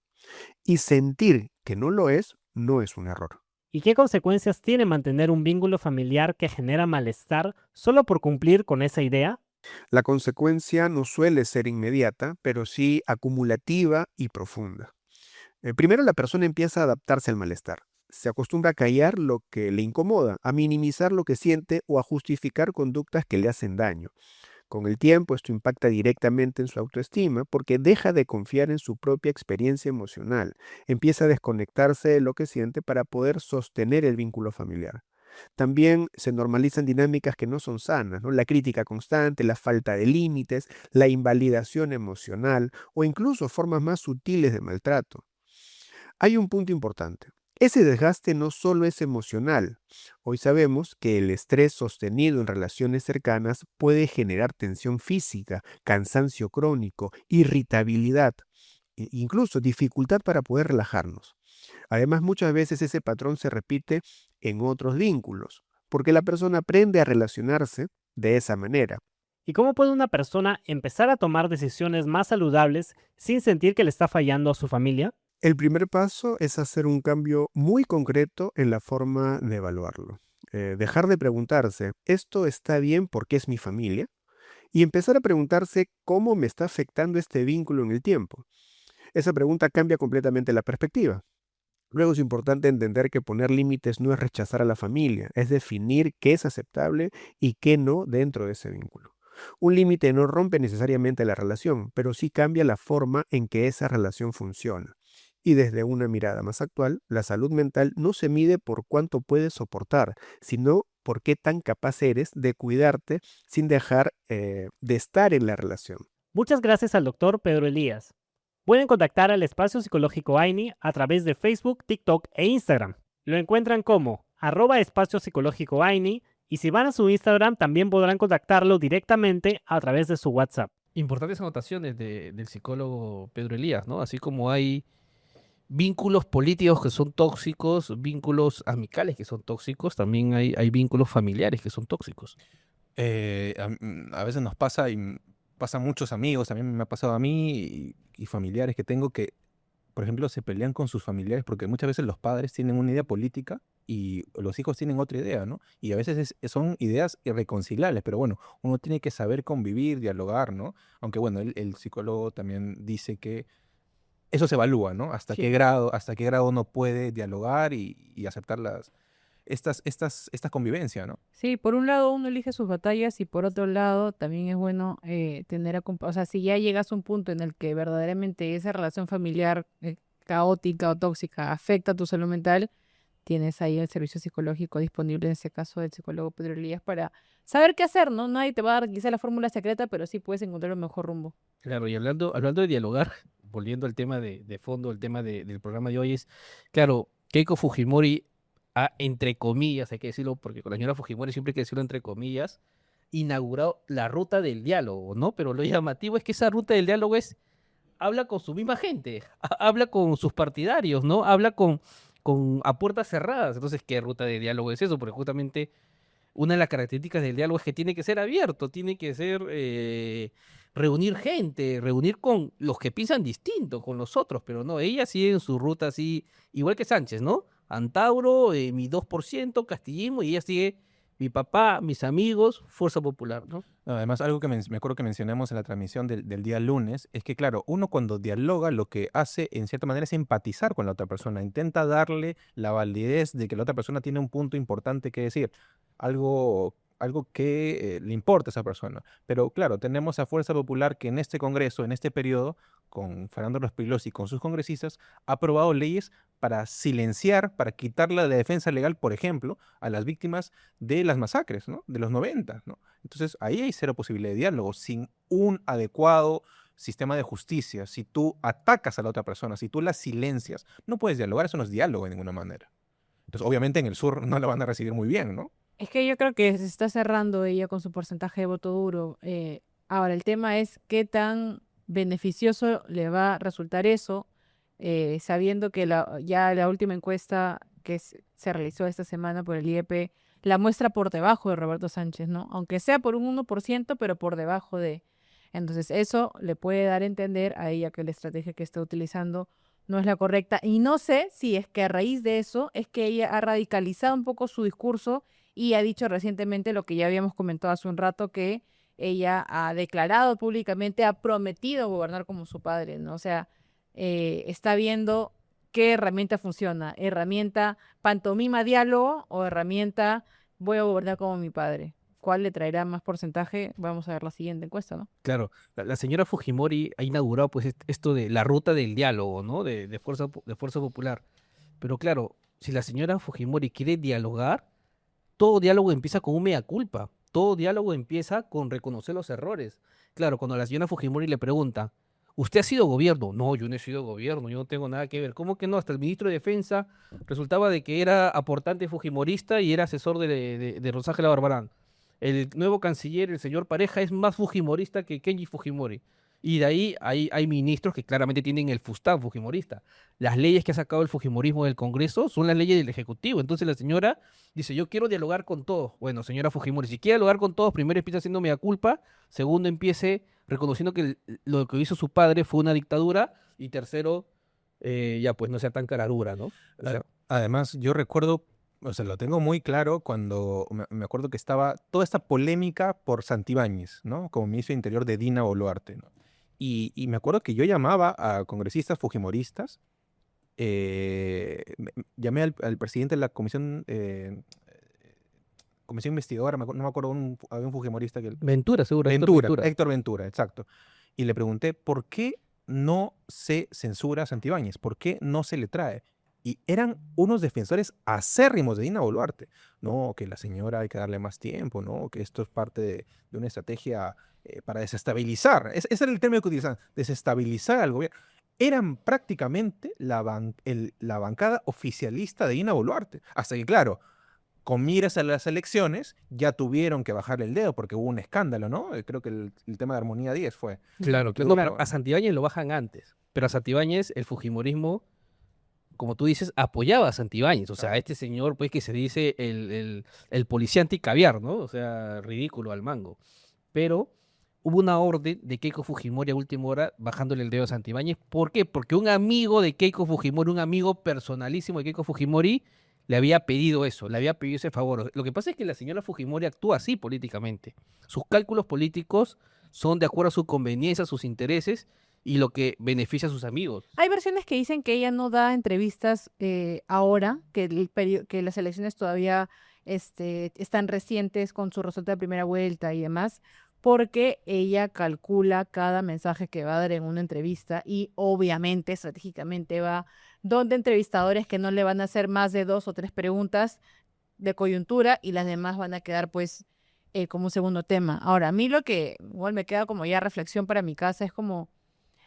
y sentir que no es un error. ¿Y qué consecuencias tiene mantener un vínculo familiar que genera malestar solo por cumplir con esa idea? La consecuencia no suele ser inmediata, pero sí acumulativa y profunda. Primero, la persona empieza a adaptarse al malestar. Se acostumbra a callar lo que le incomoda, a minimizar lo que siente o a justificar conductas que le hacen daño. Con el tiempo, esto impacta directamente en su autoestima porque deja de confiar en su propia experiencia emocional. Empieza a desconectarse de lo que siente para poder sostener el vínculo familiar. También se normalizan dinámicas que no son sanas, ¿no? La crítica constante, la falta de límites, la invalidación emocional o incluso formas más sutiles de maltrato. Hay un punto importante. Ese desgaste no solo es emocional. Hoy sabemos que el estrés sostenido en relaciones cercanas puede generar tensión física, cansancio crónico, irritabilidad, incluso dificultad para poder relajarnos. Además, muchas veces ese patrón se repite en otros vínculos, porque la persona aprende a relacionarse de esa manera. ¿Y cómo puede una persona empezar a tomar decisiones más saludables sin sentir que le está fallando a su familia? El primer paso es hacer un cambio muy concreto en la forma de evaluarlo. Dejar de preguntarse, ¿esto está bien porque es mi familia? Y empezar a preguntarse cómo me está afectando este vínculo en el tiempo. Esa pregunta cambia completamente la perspectiva. Luego es importante entender que poner límites no es rechazar a la familia, es definir qué es aceptable y qué no dentro de ese vínculo. Un límite no rompe necesariamente la relación, pero sí cambia la forma en que esa relación funciona. Y desde una mirada más actual, la salud mental no se mide por cuánto puedes soportar, sino por qué tan capaz eres de cuidarte sin dejar de estar en la relación. Muchas gracias al doctor Pedro Elías. Pueden contactar al Espacio Psicológico AINI a través de Facebook, TikTok e Instagram. Lo encuentran como @Espacio Psicológico AINI y si van a su Instagram también podrán contactarlo directamente a través de su WhatsApp. Importantes anotaciones del psicólogo Pedro Elías, ¿no? Así como hay vínculos políticos que son tóxicos, vínculos amicales que son tóxicos, también hay vínculos familiares que son tóxicos. A veces nos pasa y pasa a muchos amigos, también me ha pasado a mí y familiares que tengo que, por ejemplo, se pelean con sus familiares porque muchas veces los padres tienen una idea política y los hijos tienen otra idea, ¿no? Y a veces son ideas irreconciliables, pero bueno, uno tiene que saber convivir, dialogar, ¿no? Aunque bueno, el psicólogo también dice que eso se evalúa, ¿no? Sí. Hasta qué grado uno puede dialogar y aceptar esta convivencia, ¿no? Sí, por un lado uno elige sus batallas y por otro lado también es bueno o sea, si ya llegas a un punto en el que verdaderamente esa relación familiar caótica o tóxica afecta a tu salud mental, tienes ahí el servicio psicológico disponible, en ese caso del psicólogo Pedro Elías, para saber qué hacer, ¿no? Nadie te va a dar quizá la fórmula secreta, pero sí puedes encontrar el mejor rumbo. Claro, y hablando de dialogar, volviendo al tema de fondo, el tema del programa de hoy es, claro, Keiko Fujimori ha, entre comillas, hay que decirlo, porque con la señora Fujimori siempre hay que decirlo entre comillas, inaugurado la ruta del diálogo, ¿no? Pero lo llamativo es que esa ruta del diálogo habla con su misma gente, habla con sus partidarios, ¿no? Habla a puertas cerradas. Entonces, ¿qué ruta de diálogo es eso? Porque justamente una de las características del diálogo es que tiene que ser abierto, tiene que ser reunir gente, reunir con los que piensan distinto, con los otros, pero no, ella sigue en su ruta así, igual que Sánchez, ¿no? Antauro, mi 2%, castillismo, y ella sigue mi papá, mis amigos, Fuerza Popular, ¿no? No, además, algo que me acuerdo que mencionamos en la transmisión del día lunes es que, claro, uno cuando dialoga lo que hace en cierta manera es empatizar con la otra persona, intenta darle la validez de que la otra persona tiene un punto importante que decir, algo que le importa a esa persona. Pero claro, tenemos a Fuerza Popular que en este Congreso, en este periodo, con Fernando Rospigliosi y con sus congresistas, ha aprobado leyes para silenciar, para quitar la defensa legal, por ejemplo, a las víctimas de las masacres, ¿no? De los 90, ¿no? Entonces, ahí hay cero posibilidad de diálogo. Sin un adecuado sistema de justicia, si tú atacas a la otra persona, si tú la silencias, no puedes dialogar, eso no es diálogo de ninguna manera. Entonces, obviamente en el sur no la van a recibir muy bien, ¿no? Es que yo creo que se está cerrando ella con su porcentaje de voto duro. Ahora, el tema es qué tan beneficioso le va a resultar eso, sabiendo que ya la última encuesta que se realizó esta semana por el IEP la muestra por debajo de Roberto Sánchez, ¿no? Aunque sea por un 1%, pero por debajo de. Entonces, eso le puede dar a entender a ella que la estrategia que está utilizando no es la correcta. Y no sé si es que a raíz de eso es que ella ha radicalizado un poco su discurso y ha dicho recientemente lo que ya habíamos comentado hace un rato, que ella ha declarado públicamente, ha prometido gobernar como su padre, ¿no? O sea, está viendo qué herramienta funciona, herramienta pantomima diálogo o herramienta voy a gobernar como mi padre. ¿Cuál le traerá más porcentaje? Vamos a ver la siguiente encuesta, ¿no? Claro, la señora Fujimori ha inaugurado pues esto de la ruta del diálogo, ¿no? De Fuerza Popular. Pero claro, si la señora Fujimori quiere dialogar, todo diálogo empieza con un mea culpa. Todo diálogo empieza con reconocer los errores. Claro, cuando la señora Fujimori le pregunta, ¿usted ha sido gobierno? No, yo no he sido gobierno, yo no tengo nada que ver. ¿Cómo que no? Hasta el ministro de Defensa resultaba de que era aportante fujimorista y era asesor de Rosángela Barbarán. El nuevo canciller, el señor Pareja, es más fujimorista que Kenji Fujimori. Y de ahí hay ministros que claramente tienen el fustán fujimorista. Las leyes que ha sacado el fujimorismo del Congreso son las leyes del Ejecutivo. Entonces la señora dice, yo quiero dialogar con todos. Bueno, señora Fujimori, si quiere dialogar con todos, primero empieza haciendo mea culpa, segundo empiece reconociendo que lo que hizo su padre fue una dictadura, y tercero, ya pues no sea tan caradura, ¿no? O sea, Además, yo recuerdo, o sea, lo tengo muy claro cuando me acuerdo que estaba toda esta polémica por Santibáñez, ¿no? Como ministro de Interior de Dina Boluarte, ¿no? Y me acuerdo que yo llamaba a congresistas fujimoristas, llamé al presidente de la comisión investigadora, no me acuerdo, había un fujimorista que... Ventura, seguro. Héctor Ventura, exacto. Y le pregunté, ¿por qué no se censura a Santibáñez? ¿Por qué no se le trae? Y eran unos defensores acérrimos de Dina Boluarte. No, que la señora hay que darle más tiempo, ¿no? Que esto es parte de una estrategia para desestabilizar. Ese era el término que utilizaban, desestabilizar al gobierno. Eran prácticamente la bancada oficialista de Dina Boluarte. Hasta que, claro, con miras a las elecciones, ya tuvieron que bajarle el dedo porque hubo un escándalo, ¿no? Creo que el tema de Armonía 10 fue. Claro, claro. No, claro, a Santibáñez lo bajan antes, pero a Santibáñez el fujimorismo, como tú dices, apoyaba a Santibáñez. O sea, este señor, pues, que se dice el policía anticaviar, ¿no? O sea, ridículo al mango. Pero hubo una orden de Keiko Fujimori a última hora bajándole el dedo a Santibáñez. ¿Por qué? Porque un amigo de Keiko Fujimori, un amigo personalísimo de Keiko Fujimori, le había pedido eso, le había pedido ese favor. Lo que pasa es que la señora Fujimori actúa así políticamente. Sus cálculos políticos son de acuerdo a su conveniencia, a sus intereses y lo que beneficia a sus amigos. Hay versiones que dicen que ella no da entrevistas ahora, que las elecciones todavía están recientes con su resultado de primera vuelta y demás, porque ella calcula cada mensaje que va a dar en una entrevista y obviamente estratégicamente va donde entrevistadores que no le van a hacer más de 2 o 3 preguntas de coyuntura y las demás van a quedar pues como un segundo tema. Ahora, a mí lo que igual me queda como ya reflexión para mi casa es como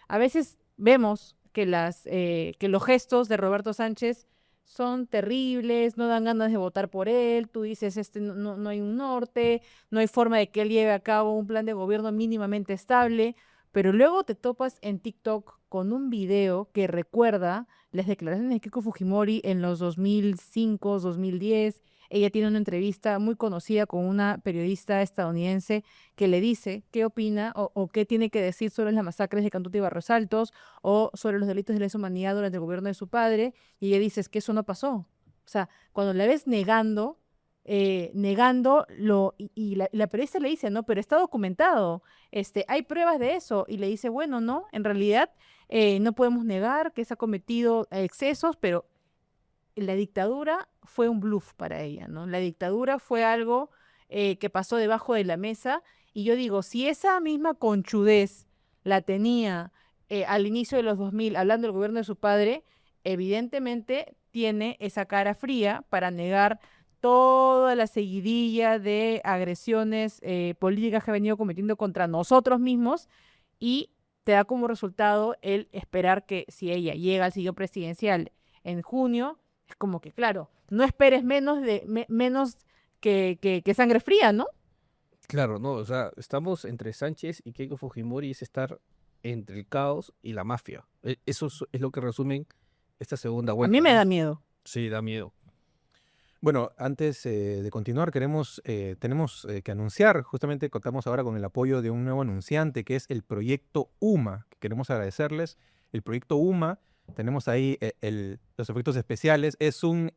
a veces vemos que los gestos de Roberto Sánchez son terribles, no dan ganas de votar por él, tú dices, no hay un norte, no hay forma de que él lleve a cabo un plan de gobierno mínimamente estable, pero luego te topas en TikTok con un video que recuerda las declaraciones de Keiko Fujimori en los 2005, 2010. Ella tiene una entrevista muy conocida con una periodista estadounidense que le dice qué opina o qué tiene que decir sobre las masacres de Cantuta y Barrios Altos o sobre los delitos de lesa humanidad durante el gobierno de su padre, y ella dice que eso no pasó. O sea, cuando la ves negándolo, y la periodista le dice, no, pero está documentado, hay pruebas de eso, y le dice, bueno, no, en realidad no podemos negar que se ha cometido excesos, pero la dictadura fue un bluff para ella, ¿no? La dictadura fue algo que pasó debajo de la mesa, y yo digo, si esa misma conchudez la tenía al inicio de los 2000, hablando del gobierno de su padre, evidentemente tiene esa cara fría para negar toda la seguidilla de agresiones políticas que ha venido cometiendo contra nosotros mismos, y te da como resultado el esperar que si ella llega al sillón presidencial en junio, Es como que, claro, no esperes menos que sangre fría, ¿no? Claro, no, o sea, estamos entre Sánchez y Keiko Fujimori, es estar entre el caos y la mafia. Eso es lo que resumen esta segunda A mí vuelta, me ¿no? da miedo. Sí, da miedo. Bueno, antes de continuar, tenemos que anunciar, justamente contamos ahora con el apoyo de un nuevo anunciante que es el proyecto UMA, que queremos agradecerles. El proyecto UMA, tenemos ahí los efectos especiales, es un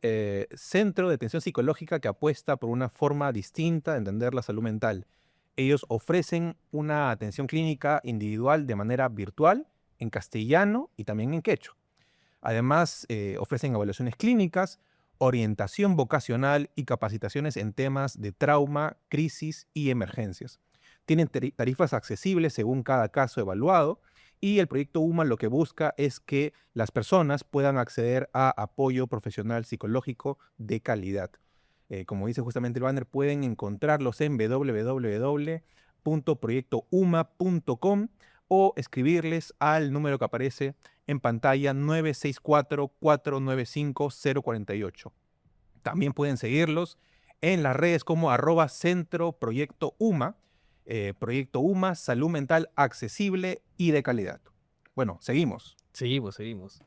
centro de atención psicológica que apuesta por una forma distinta de entender la salud mental. Ellos ofrecen una atención clínica individual de manera virtual, en castellano y también en quechua. Además, ofrecen evaluaciones clínicas, orientación vocacional y capacitaciones en temas de trauma, crisis y emergencias. Tienen tarifas accesibles según cada caso evaluado y el proyecto UMA lo que busca es que las personas puedan acceder a apoyo profesional psicológico de calidad. Como dice justamente el banner, pueden encontrarlos en www.proyectouma.com o escribirles al número que aparece en pantalla 964-495-048. También pueden seguirlos en las redes como @centro proyecto UMA, proyecto UMA, salud mental accesible y de calidad. Bueno, seguimos. Seguimos, seguimos.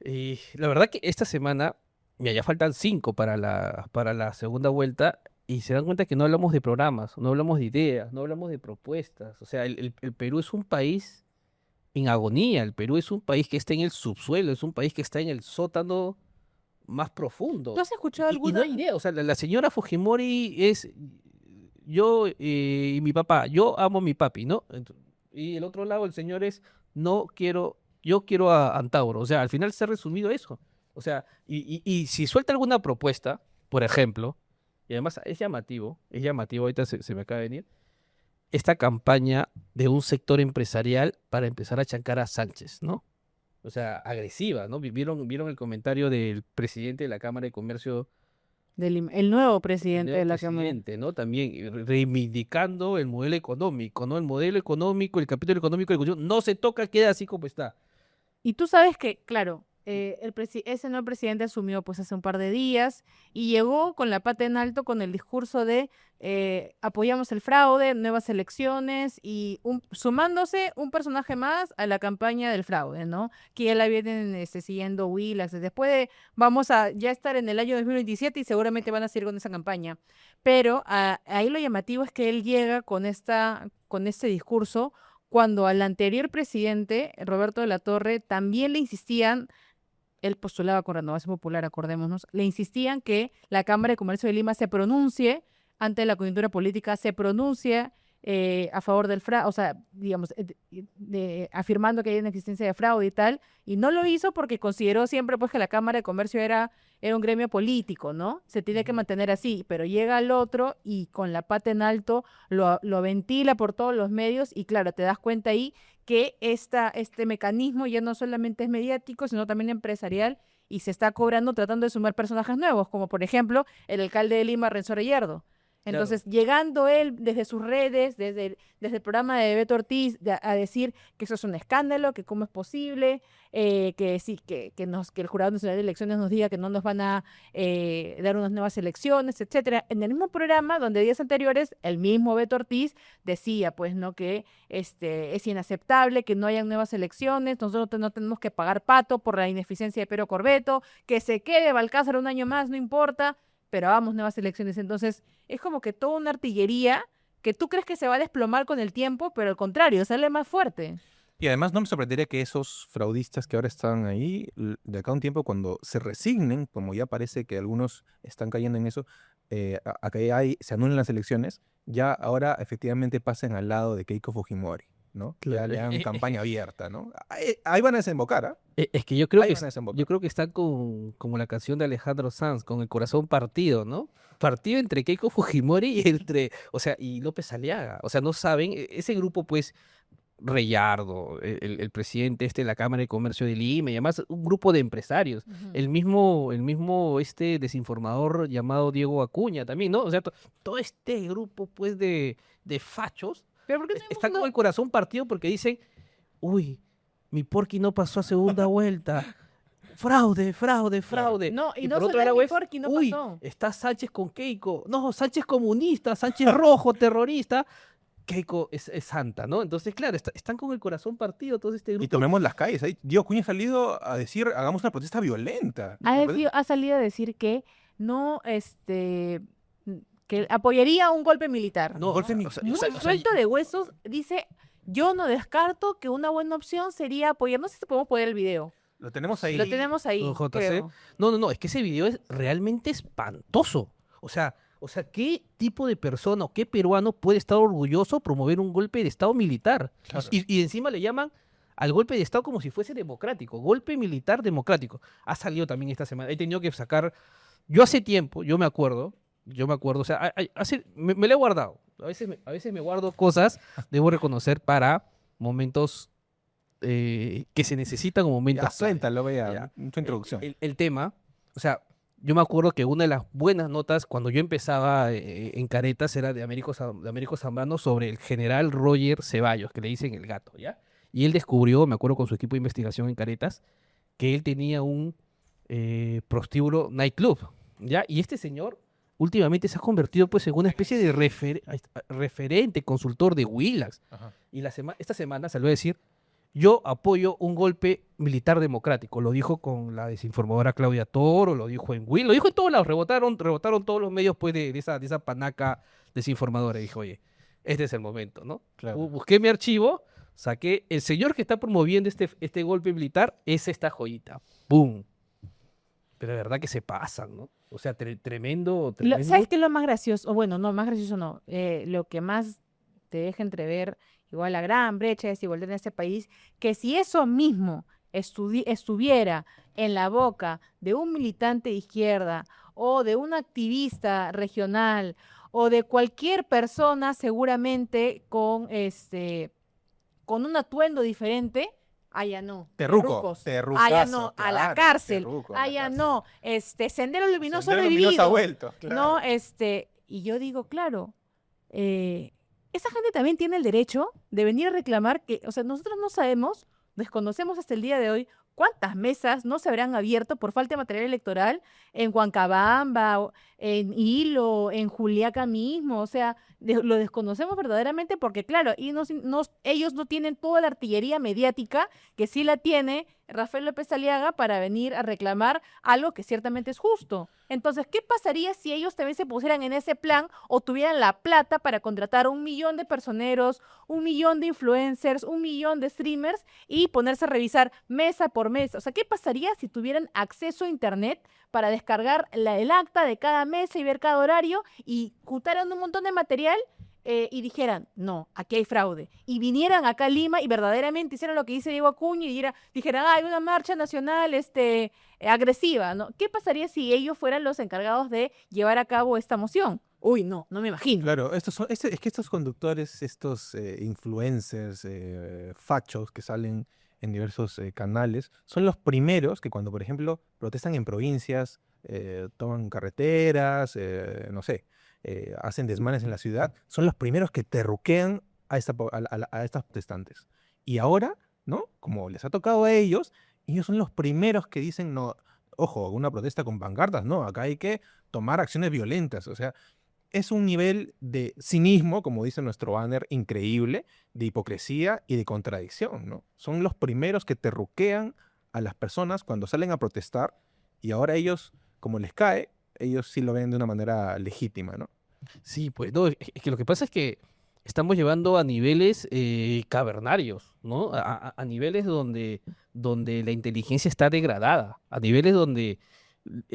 Y la verdad que esta semana, ya faltan 5 para la segunda vuelta, y se dan cuenta que no hablamos de programas, no hablamos de ideas, no hablamos de propuestas. O sea, el Perú es un país en agonía, el Perú es un país que está en el subsuelo, es un país que está en el sótano más ¿Tú profundo. has escuchado Y no alguna? hay idea, o sea, la señora Fujimori es yo y mi papá, yo amo a mi papi, ¿no? Y el otro lado, el señor es no quiero, yo quiero a Antauro. O sea, al final se ha resumido eso. O sea, y si suelta alguna propuesta, por ejemplo, y además es llamativo, ahorita se me acaba de venir, esta campaña de un sector empresarial para empezar a chancar a Sánchez, ¿no? O sea, agresiva, ¿no? ¿Vieron el comentario del presidente de la Cámara de Comercio, El nuevo el presidente nuevo de la Cámara. presidente, ¿no? También reivindicando el modelo económico, ¿no? El modelo económico, el capítulo económico de la Constitución no se toca, queda así como está. Y tú sabes que, claro, ese nuevo presidente asumió pues hace un par de días y llegó con la pata en alto con el discurso de apoyamos el fraude, nuevas elecciones y sumándose un personaje más a la campaña del fraude, ¿no? Que ya la vienen siguiendo Willax. Después vamos a ya estar en el año 2027 y seguramente van a seguir con esa campaña. Pero ahí lo llamativo es que él llega con este discurso cuando al anterior presidente, Roberto de la Torre, también le insistían, él postulaba con Renovación Popular, acordémonos, le insistían que la Cámara de Comercio de Lima se pronuncie ante la coyuntura política, se pronuncie a favor del fraude, o sea, digamos, afirmando que hay una existencia de fraude y tal, y no lo hizo porque consideró siempre pues que la Cámara de Comercio era un gremio político, ¿no? Se tiene que mantener así, pero llega al otro y con la pata en alto lo ventila por todos los medios y claro, te das cuenta ahí que este mecanismo ya no solamente es mediático, sino también empresarial y se está cobrando tratando de sumar personajes nuevos, como por ejemplo el alcalde de Lima, Renzo Reyerdo. Claro. Entonces, llegando él desde sus redes, desde el programa de Beto Ortiz, a decir que eso es un escándalo, que cómo es posible, que sí, que el Jurado Nacional de Elecciones nos diga que no nos van a dar unas nuevas elecciones, etcétera. En el mismo programa, donde días anteriores, el mismo Beto Ortiz decía, pues, ¿no? Que es inaceptable que no hayan nuevas elecciones, nosotros no tenemos que pagar pato por la ineficiencia de Pedro Corbeto, que se quede Balcázar un año más, no importa, pero hagamos nuevas elecciones. Entonces, es como que toda una artillería que tú crees que se va a desplomar con el tiempo, pero al contrario, sale más fuerte. Y además no me sorprendería que esos fraudistas que ahora están ahí, de acá a un tiempo, cuando se resignen, como ya parece que algunos están cayendo en eso, se anulen las elecciones, ya ahora efectivamente pasen al lado de Keiko Fujimori, ¿no? Ya Claro. le dan campaña abierta, ¿no? Ahí van a desembocar, ¿ah? Es que yo creo Ahí que van a desembocar. yo creo que está como la canción de Alejandro Sanz, con el corazón partido, ¿no? Partido entre Keiko Fujimori y y López Aliaga. O sea, no saben, ese grupo, pues, Reyardo, el presidente de la Cámara de Comercio de Lima, y además un grupo de empresarios. El mismo desinformador llamado Diego Acuña también, ¿no? O sea, todo este grupo, pues, de fachos Pero ¿por qué todo el están mundo- con el corazón partido porque dicen, uy, mi Porky no pasó a segunda vuelta. fraude, fraude, fraude. No, y Y no por otro solo lado en es, Forky, no uy, pasó. está Sánchez con Keiko. No, Sánchez comunista, Sánchez rojo, terrorista. Keiko es santa, ¿no? Entonces, claro, están con el corazón partido todo este Y grupo. tomemos las calles. Ahí Diego Cuña ha salido a decir, hagamos una protesta violenta. Ha salido a decir que no, que apoyaría un golpe militar. No, Golpe o sea, Muy o sea, suelto de huesos, dice, yo no descarto que una buena opción sería apoyar, no sé si podemos poner el video. Lo tenemos ahí. Lo tenemos ahí, Don JC. creo. No, es que ese video es realmente espantoso. O sea, ¿qué tipo de persona o qué peruano puede estar orgulloso promover un golpe de Estado militar? Claro. Y encima le llaman al golpe de Estado como si fuese democrático, golpe militar democrático. Ha salido también esta semana. He tenido que sacar, yo hace tiempo, yo me acuerdo, o sea, me lo he guardado. A veces me guardo cosas, debo reconocer, para momentos que se necesitan o momentos Ya, clave. suéltalo, vea. Ya. Tu introducción. El tema, o sea, yo me acuerdo que una de las buenas notas cuando yo empezaba en Caretas era de Américo Zambrano sobre el general Roger Ceballos, que le dicen el gato, ¿ya? Y él descubrió, me acuerdo con su equipo de investigación en Caretas, que él tenía un prostíbulo nightclub, ¿ya? Y este señor últimamente se ha convertido pues en una especie de referente, consultor de Willax. Ajá. Y esta semana salió a decir, yo apoyo un golpe militar democrático. Lo dijo con la desinformadora Claudia Toro, lo dijo en Will, lo dijo en todos lados. Rebotaron todos los medios pues, de esa panaca desinformadora. Y dijo, oye, este es el momento, ¿no? Claro. Busqué mi archivo, saqué, el señor que está promoviendo este golpe militar es esta joyita. ¡Pum! Pero de verdad que se pasan, ¿no? O sea, tremendo. ¿Sabes qué es lo más gracioso? O bueno, no, más gracioso no. Lo que más te deja entrever, igual la gran brecha de desigualdad en este país, que si eso mismo estuviera en la boca de un militante de izquierda o de un activista regional o de cualquier persona seguramente con un atuendo diferente, allá no. Terruco. Terrucos. Allá no, a la claro, cárcel. terruco, a la Allá cárcel. no, Sendero Luminoso Sendero revivido. Luminoso ha vuelto. No, y yo digo, claro, esa gente también tiene el derecho de venir a reclamar que, o sea, nosotros no sabemos, desconocemos hasta el día de hoy cuántas mesas no se habrán abierto por falta de material electoral en Huancabamba, en Hilo, en Juliaca mismo, o sea, lo desconocemos verdaderamente porque, claro, ellos no tienen toda la artillería mediática que sí la tiene Rafael López Aliaga para venir a reclamar algo que ciertamente es justo. Entonces, ¿qué pasaría si ellos también se pusieran en ese plan o tuvieran la plata para contratar 1 millón de personeros, 1 millón de influencers, 1 millón de streamers y ponerse a revisar mesa por mesa? O sea, ¿qué pasaría si tuvieran acceso a internet para descargar el acta de cada mesa y ver cada horario y juntaran un montón de material y dijeran, no, aquí hay fraude? Y vinieran acá a Lima y verdaderamente hicieran lo que dice Diego Acuña y dijeran, hay una marcha nacional agresiva, ¿no? ¿Qué pasaría si ellos fueran los encargados de llevar a cabo esta moción? Uy, no me imagino. Claro, es que estos conductores, estos influencers, fachos que salen en diversos canales, son los primeros que cuando, por ejemplo, protestan en provincias, toman carreteras, no sé, hacen desmanes en la ciudad, son los primeros que terruquean a estas protestantes. Y ahora, ¿no? Como les ha tocado a ellos son los primeros que dicen, no, ojo, una protesta con pancartas, no, acá hay que tomar acciones violentas. O sea, es un nivel de cinismo, como dice nuestro banner, increíble, de hipocresía y de contradicción, ¿no? Son los primeros que terruquean a las personas cuando salen a protestar y ahora ellos, como les cae, ellos sí lo ven de una manera legítima, ¿no? Sí, pues no, es que lo que pasa es que estamos llevando a niveles cavernarios, ¿no? A niveles donde la inteligencia está degradada, a niveles donde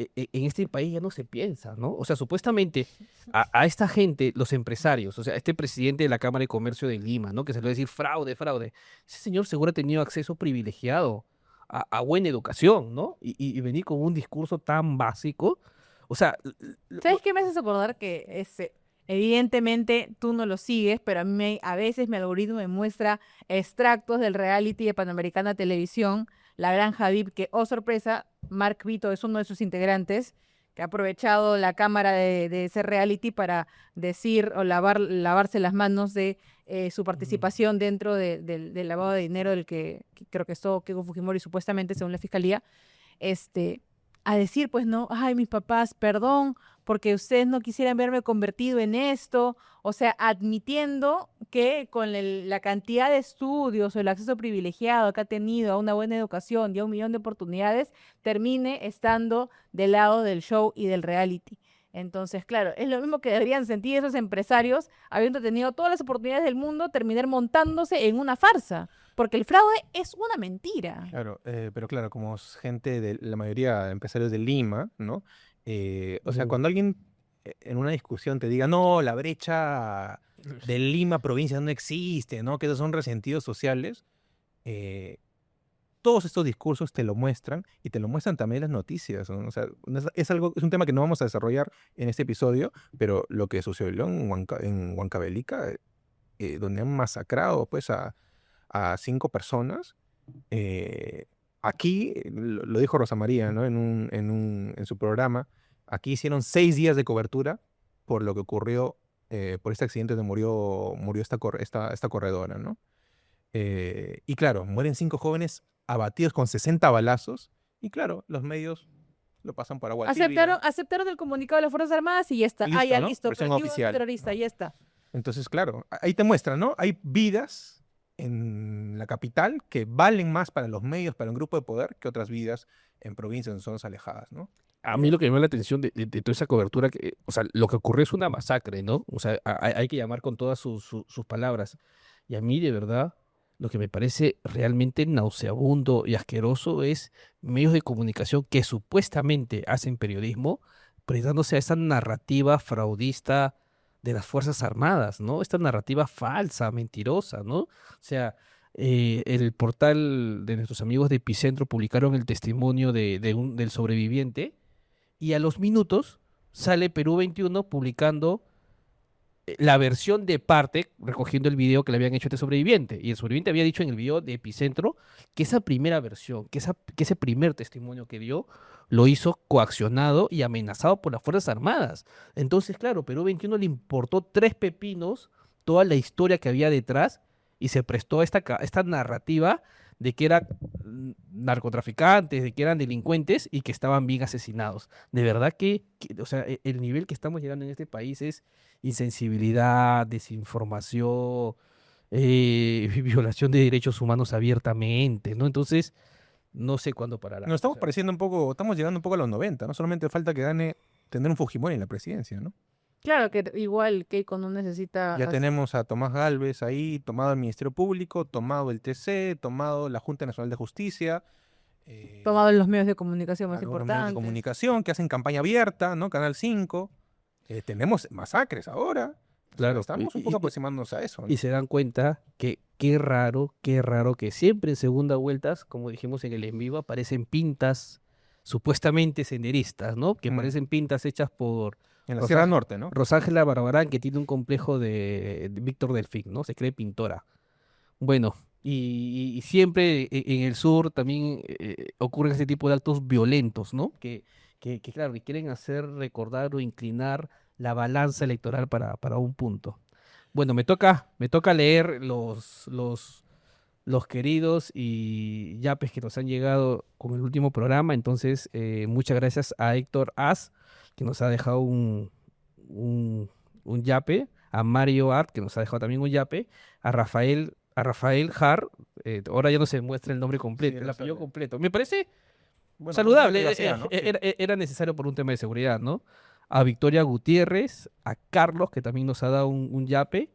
en este país ya no se piensa, ¿no? O sea, supuestamente a esta gente, los empresarios, o sea, este presidente de la Cámara de Comercio de Lima, ¿no? Que se le va a decir fraude, ese señor seguro ha tenido acceso privilegiado a buena educación, ¿no? Y venir con un discurso tan básico, o sea... ¿Sabes qué me haces acordar? Que evidentemente tú no lo sigues, pero a veces mi algoritmo me muestra extractos del reality de Panamericana Televisión, La Granja VIP, que, oh sorpresa, Mark Vito es uno de sus integrantes, que ha aprovechado la cámara de ese reality para decir o lavarse las manos de su participación dentro del lavado de dinero del que creo que estuvo Keiko Fujimori supuestamente, según la fiscalía. a decir, pues no, ay, mis papás, perdón, porque ustedes no quisieran verme convertido en esto, o sea, admitiendo que con la cantidad de estudios o el acceso privilegiado que ha tenido a una buena educación y a 1 millón de oportunidades, termine estando del lado del show y del reality. Entonces, claro, es lo mismo que deberían sentir esos empresarios, habiendo tenido todas las oportunidades del mundo, terminar montándose en una farsa, porque el fraude es una mentira. Claro, pero claro, como es gente de la mayoría de empresarios de Lima, ¿no? O sea, cuando alguien en una discusión te diga, no, la brecha de Lima provincia no existe, ¿no? Que esos son resentidos sociales, todos estos discursos te lo muestran y te lo muestran también las noticias, ¿no? O sea, es un tema que no vamos a desarrollar en este episodio, pero lo que sucedió en Huancavelica, donde han masacrado pues a 5 personas, aquí, lo dijo Rosa María, ¿no? En su programa, aquí hicieron 6 días de cobertura por lo que ocurrió, por este accidente donde murió esta corredora, ¿no? Y claro, mueren 5 jóvenes abatidos con 60 balazos, y claro, los medios lo pasan por agua tibia. Aceptaron el comunicado de las Fuerzas Armadas y ya está. Y listo, Ya ¿no? listo, Versión pero aquí hubo un oficial. terrorista, ya está. Entonces, claro, ahí te muestra, ¿no? Hay vidas en la capital que valen más para los medios, para un grupo de poder, que otras vidas en provincias, en zonas alejadas, ¿no? A mí lo que me llama la atención de toda esa cobertura, o sea, lo que ocurrió es una masacre, ¿no? O sea, hay que llamar con todas sus palabras. Y a mí, de verdad, lo que me parece realmente nauseabundo y asqueroso es medios de comunicación que supuestamente hacen periodismo, prestándose a esa narrativa fraudista de las Fuerzas Armadas, ¿no? Esta narrativa falsa, mentirosa, ¿no? O sea, el portal de nuestros amigos de Epicentro publicaron el testimonio del sobreviviente y a los minutos sale Perú 21 publicando la versión de parte, recogiendo el video que le habían hecho a este sobreviviente. Y el sobreviviente había dicho en el video de Epicentro que esa primera versión, que ese primer testimonio que dio, lo hizo coaccionado y amenazado por las Fuerzas Armadas. Entonces, claro, Perú 21 le importó 3 pepinos toda la historia que había detrás y se prestó a esta narrativa de que eran narcotraficantes, de que eran delincuentes y que estaban bien asesinados. De verdad o sea, el nivel que estamos llegando en este país es insensibilidad, desinformación, violación de derechos humanos abiertamente, ¿no? Entonces, no sé cuándo parará. Nos O estamos sea, pareciendo un poco, estamos llegando un poco a los 90, ¿no? Solamente falta que gane tener un Fujimori en la presidencia, ¿no? Claro que igual Keiko no necesita... Ya tenemos a Tomás Gálvez ahí, tomado el Ministerio Público, tomado el TC, tomado la Junta Nacional de Justicia, tomado en los medios de comunicación más algunos medios de importantes. comunicación que hacen campaña abierta, ¿no? Canal 5. Tenemos masacres ahora. Claro, Estamos un poco aproximándonos a eso, ¿no? y se dan cuenta que qué raro que siempre en segunda vueltas, como dijimos en el en vivo, aparecen pintas supuestamente senderistas, ¿no? Que Mm. parecen pintas hechas por En la Rosa- Sierra Norte, ¿no? Rosángela Barbarán, que tiene un complejo de Víctor Delfín, ¿no? Se cree pintora. Bueno, y siempre en el sur también ocurren este tipo de actos violentos, ¿no? Claro, que quieren hacer recordar o inclinar la balanza electoral para un punto. Bueno, me toca leer los queridos y yapes que nos han llegado con el último programa. Entonces, muchas gracias a Héctor As, que nos ha dejado un yape, a Mario Art, que nos ha dejado también un yape, a Rafael Har, ahora ya no se muestra el nombre completo, Sí, el no apellido sale. completo. Me parece Bueno, saludable, privacidad, ¿no? Sí. era necesario por un tema de seguridad, ¿no? A Victoria Gutiérrez, a Carlos, que también nos ha dado un yape,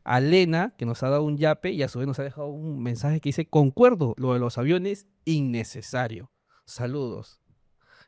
a Lena, que nos ha dado un yape, y a su vez nos ha dejado un mensaje que dice, concuerdo, lo de los aviones, innecesario. Saludos.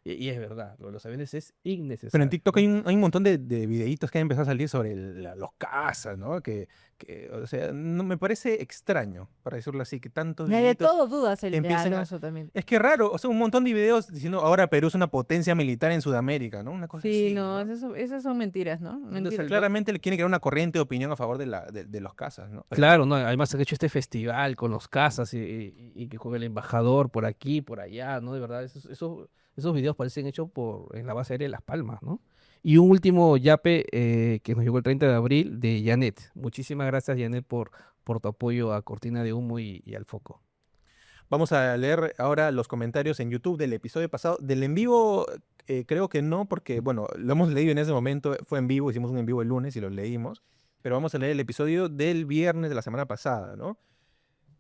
Y es verdad, lo de los aviones es innecesario. Pero en TikTok ¿no? hay un montón de videitos que han empezado a salir sobre los cazas, ¿no? O sea, no, me parece extraño, para decirlo así, que tantos De videitos todo dudas el empiecen no, a- eso también. Es que raro, o sea, un montón de videos diciendo ahora Perú es una potencia militar en Sudamérica, ¿no? Una cosa Sí, así, no, ¿no? esas son mentiras, ¿no? Mentiras. Claramente le quiere crear una corriente de opinión a favor de los cazas, ¿no? Claro, ¿no? Además han hecho este festival con los casas y que juega el embajador por aquí, por allá, ¿no? De verdad, esos videos parecen hechos en la base aérea de Las Palmas, ¿no? Y un último yape que nos llegó el 30 de abril de Janet. Muchísimas gracias, Janet, por tu apoyo a Cortina de Humo y al Foco. Vamos a leer ahora los comentarios en YouTube del episodio pasado. Del en vivo, creo que no, porque, bueno, lo hemos leído en ese momento. Fue en vivo, hicimos un en vivo el lunes y lo leímos. Pero vamos a leer el episodio del viernes de la semana pasada, ¿no?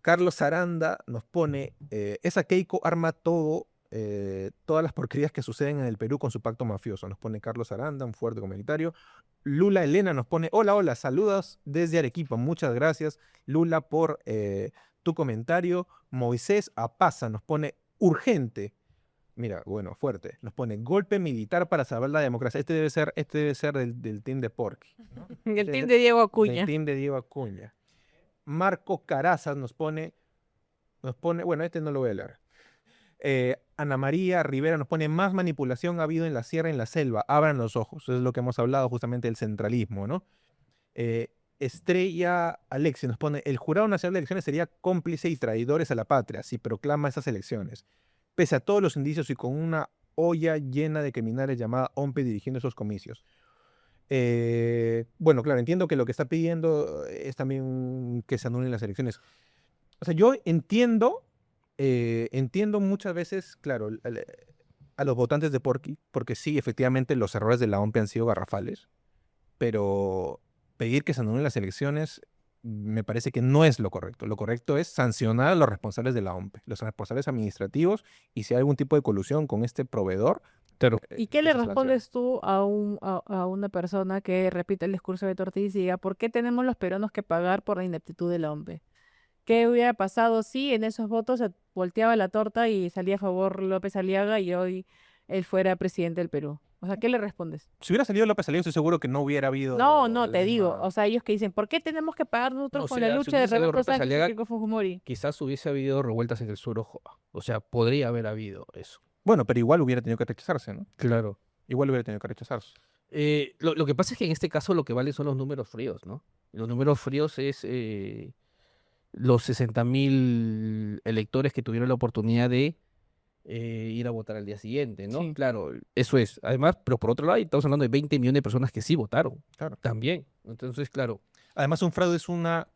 Carlos Aranda nos pone, esa Keiko arma todo, todas las porquerías que suceden en el Perú con su pacto mafioso. Nos pone Carlos Aranda, un fuerte comentario. Lula Elena nos pone, hola, saludos desde Arequipa. Muchas gracias, Lula, por tu comentario. Moisés Apaza nos pone, urgente. Mira, bueno, fuerte. Nos pone, golpe militar para salvar la democracia. Este debe ser del team de Porky, ¿no? El team de Diego Del Acuña. team de Diego Acuña. Marco Carazas nos pone, bueno, este no lo voy a leer. Ana María Rivera nos pone, más manipulación ha habido en la sierra y en la selva, abran los ojos. Eso es lo que hemos hablado justamente del centralismo, ¿no? Estrella Alexia nos pone, el Jurado Nacional de Elecciones sería cómplice y traidores a la patria si proclama esas elecciones. Pese a todos los indicios y con una olla llena de criminales llamada OMPE dirigiendo esos comicios. Bueno, claro, entiendo que lo que está pidiendo es también que se anulen las elecciones. O sea, yo entiendo muchas veces, claro, a los votantes de Porky, porque sí, efectivamente, los errores de la OMPE han sido garrafales, pero pedir que se anulen las elecciones me parece que no es lo correcto. Lo correcto es sancionar a los responsables de la OMPE, los responsables administrativos, y si hay algún tipo de colusión con este proveedor. Claro. ¿Y qué le respondes tú a una persona que repite el discurso de Ortiz y diga, ¿por qué tenemos los peruanos que pagar por la ineptitud de la OMPE? ¿Qué hubiera pasado si en esos votos se volteaba la torta y salía a favor López Aliaga y hoy él fuera presidente del Perú? O sea, ¿qué le respondes? Si hubiera salido López Aliaga, estoy seguro que no hubiera habido... No, te digo. O sea, ellos que dicen, ¿por qué tenemos que pagar nosotros No, con si la la- lucha si de hubiese salido Roberto López Sánchez y Aliaga, Keiko Fujimori? Quizás hubiese habido revueltas en el sur, o sea, podría haber habido eso. Bueno, pero igual hubiera tenido que rechazarse, ¿no? Claro. Igual hubiera tenido que rechazarse. Lo que pasa es que en este caso lo que vale son los números fríos, ¿no? Los números fríos es los 60.000 electores que tuvieron la oportunidad de ir a votar al día siguiente, ¿no? Sí. Claro, eso es. Además, pero por otro lado, estamos hablando de 20 millones de personas que sí votaron. Claro. También. Entonces, claro. Además, un fraude es una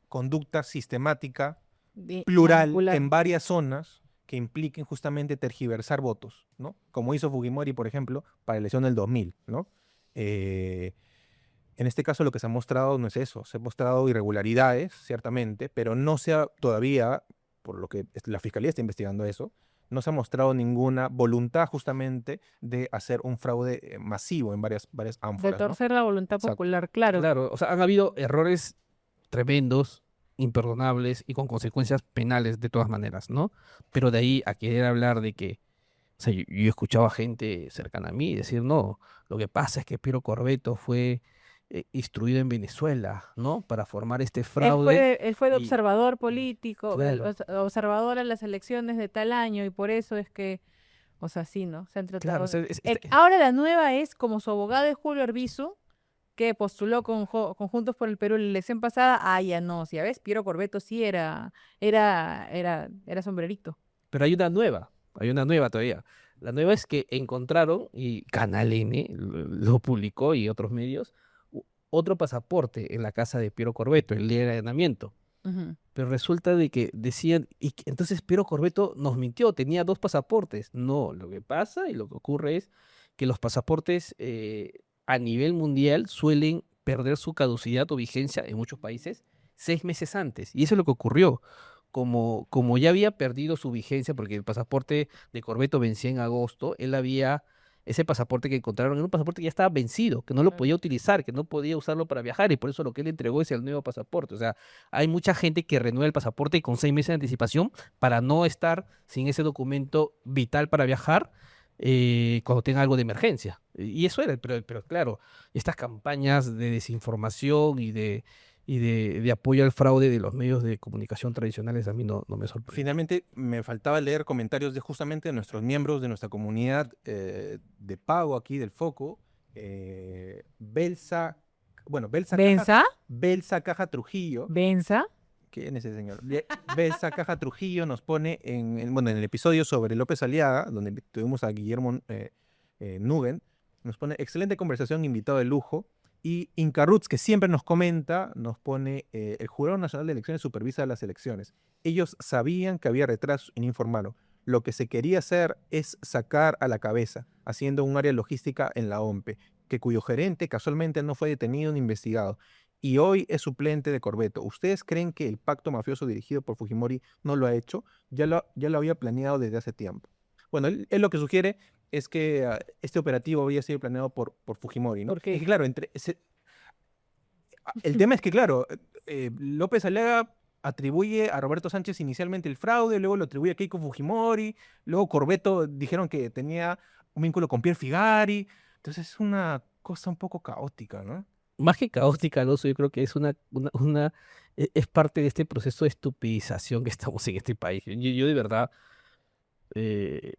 conducta sistemática, De plural, manipular. en varias zonas que impliquen justamente tergiversar votos, ¿no? Como hizo Fujimori, por ejemplo, para la elección del 2000, ¿no? En este caso lo que se ha mostrado no es eso, se han mostrado irregularidades, ciertamente, pero no se ha todavía, por lo que la Fiscalía está investigando eso, no se ha mostrado ninguna voluntad justamente de hacer un fraude masivo en varias De ánforas, ¿no? torcer la voluntad Exacto. popular, claro. Claro, o sea, han habido errores tremendos, imperdonables y con consecuencias penales de todas maneras, ¿no? Pero de ahí a querer hablar de que, o sea, yo he escuchado a gente cercana a mí decir, no, lo que pasa es que Piero Corvetto fue instruido en Venezuela, ¿no? Para formar este fraude. Él fue de y- observador político, Claro. observador en las elecciones de tal año y por eso es que, o sea, sí, ¿no? Se han tratado. Claro, o sea, Ahora la nueva es como su abogado es Julio Arbizu, que postuló con Juntos por el Perú en la elección pasada. Ah, ya no, si ya ves, Piero Corvetto sí era sombrerito. Pero hay una nueva todavía. La nueva es que encontraron, y Canal N lo publicó y otros medios, otro pasaporte en la casa de Piero Corvetto, el día del allanamiento. Ujú. Pero resulta de que decían, entonces Piero Corvetto nos mintió, tenía 2 pasaportes. No, lo que pasa y lo que ocurre es que los pasaportes a nivel mundial suelen perder su caducidad o vigencia en muchos países 6 meses antes. Y eso es lo que ocurrió. Como ya había perdido su vigencia, porque el pasaporte de Corvetto vencía en agosto, ese pasaporte que encontraron era un pasaporte que ya estaba vencido, que no lo podía utilizar, que no podía usarlo para viajar, y por eso lo que él entregó es el nuevo pasaporte. O sea, hay mucha gente que renueva el pasaporte con 6 meses de anticipación para no estar sin ese documento vital para viajar cuando tenga algo de emergencia. Y eso era, pero claro, estas campañas de desinformación y de apoyo al fraude de los medios de comunicación tradicionales a mí no me sorprende. Finalmente, me faltaba leer comentarios de justamente de nuestros miembros de nuestra comunidad de pago aquí del Foco. Belsa Caja Trujillo. ¿Benza? ¿Quién es ese señor? Belsa Caja Trujillo nos pone en el episodio sobre López Aliaga, donde tuvimos a Guillermo Nugent, nos pone excelente conversación, invitado de lujo, Y Inca Roots, que siempre nos comenta, nos pone, el Jurado Nacional de Elecciones supervisa las elecciones. Ellos sabían que había retrasos y no informaron. Lo que se quería hacer es sacar a la cabeza, haciendo un área logística en la OMPE, cuyo gerente casualmente no fue detenido ni investigado. Y hoy es suplente de Corbeto. ¿Ustedes creen que el pacto mafioso dirigido por Fujimori no lo ha hecho? Ya lo había planeado desde hace tiempo. Bueno, él lo que sugiere es que este operativo había sido planeado por Fujimori, ¿no? ¿Por qué? Es que, claro, el tema es que, claro, López Aliaga atribuye a Roberto Sánchez inicialmente el fraude, luego lo atribuye a Keiko Fujimori, luego Corbeto dijeron que tenía un vínculo con Pierre Figari. Entonces es una cosa un poco caótica, ¿no? Más que caótica, Alonso, yo creo que es es parte de este proceso de estupidización que estamos en este país. Yo de verdad eh,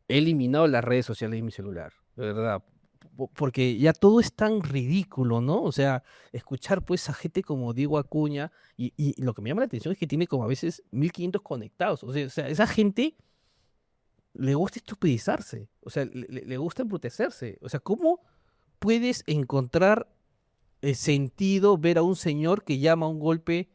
he eliminado las redes sociales de mi celular, de verdad, porque ya todo es tan ridículo, ¿no? O sea, escuchar pues a gente como Diego Acuña, y lo que me llama la atención es que tiene como a veces 1500 conectados. O sea, esa gente le gusta estupidizarse, o sea, le gusta embrutecerse. O sea, ¿cómo puedes encontrar sentido ver a un señor que llama a un golpe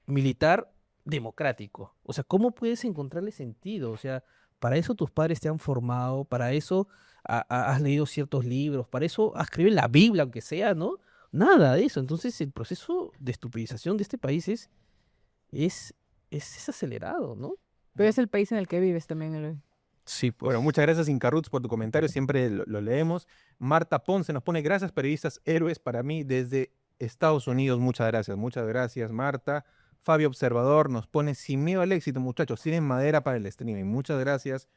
militar democrático? O sea, ¿cómo puedes encontrarle sentido? O sea, para eso tus padres te han formado, para eso has leído ciertos libros, para eso has escrito la Biblia, aunque sea, ¿no? Nada de eso. Entonces, el proceso de estupidización de este país es acelerado, ¿no? Pero es el país en el que vives también, Eloy. Sí, pues. Bueno, muchas gracias, Inca Roots, por tu comentario. Siempre lo leemos. Marta Ponce nos pone gracias, periodistas héroes para mí desde Estados Unidos. Muchas gracias, Marta. Fabio Observador nos pone sin miedo al éxito, muchachos. Tienen madera para el streaming. Muchas gracias,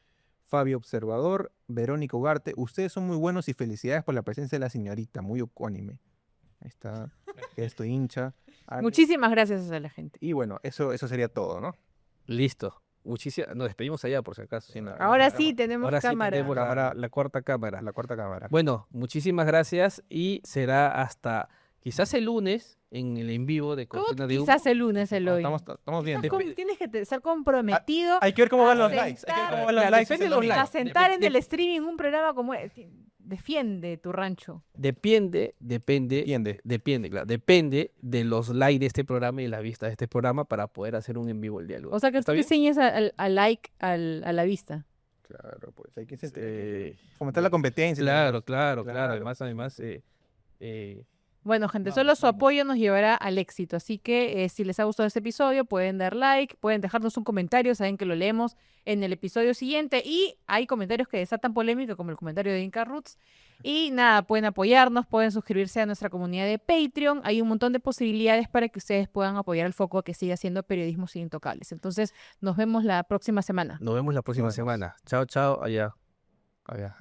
Fabio Observador. Verónica Ugarte, ustedes son muy buenos y felicidades por la presencia de la señorita, muy ecuánime. Ahí está, esto hincha. Muchísimas gracias a la gente. Y bueno, eso sería todo, ¿no? Listo. Nos despedimos allá, por si acaso. Ahora sí tenemos Ahora sí cámara. tenemos la cuarta cámara. La cuarta cámara. Bueno, muchísimas gracias y será hasta quizás el lunes en el en vivo de ¿Cómo Cortina de Humo. quizás el lunes, No, Eloy? estamos bien. Tienes que estar comprometido Hay que ver cómo van los a likes. Hay que ver cómo van sentar- los likes. depende de ese los domingo. likes. a sentar en de- el streaming un programa como este. Defiende tu rancho. Depende, claro, depende de los likes de este programa y la vista de este programa para poder hacer un en vivo el diálogo. O sea que ¿Está tú te bien? enseñes a like a la vista. Claro, pues hay que Eh, fomentar la competencia. claro. Claro. Además, Bueno, gente, Vamos, solo su vamos. apoyo nos llevará al éxito. Así que si les ha gustado este episodio, pueden dar like, pueden dejarnos un comentario, saben que lo leemos en el episodio siguiente. Y hay comentarios que desatan polémica, como el comentario de Inca Roots. Y nada, pueden apoyarnos, pueden suscribirse a nuestra comunidad de Patreon. Hay un montón de posibilidades para que ustedes puedan apoyar al Foco a que siga haciendo periodismo sin intocables. Entonces, nos vemos la próxima semana. nos vemos la próxima Nos vemos. semana. Chao, allá. Allá.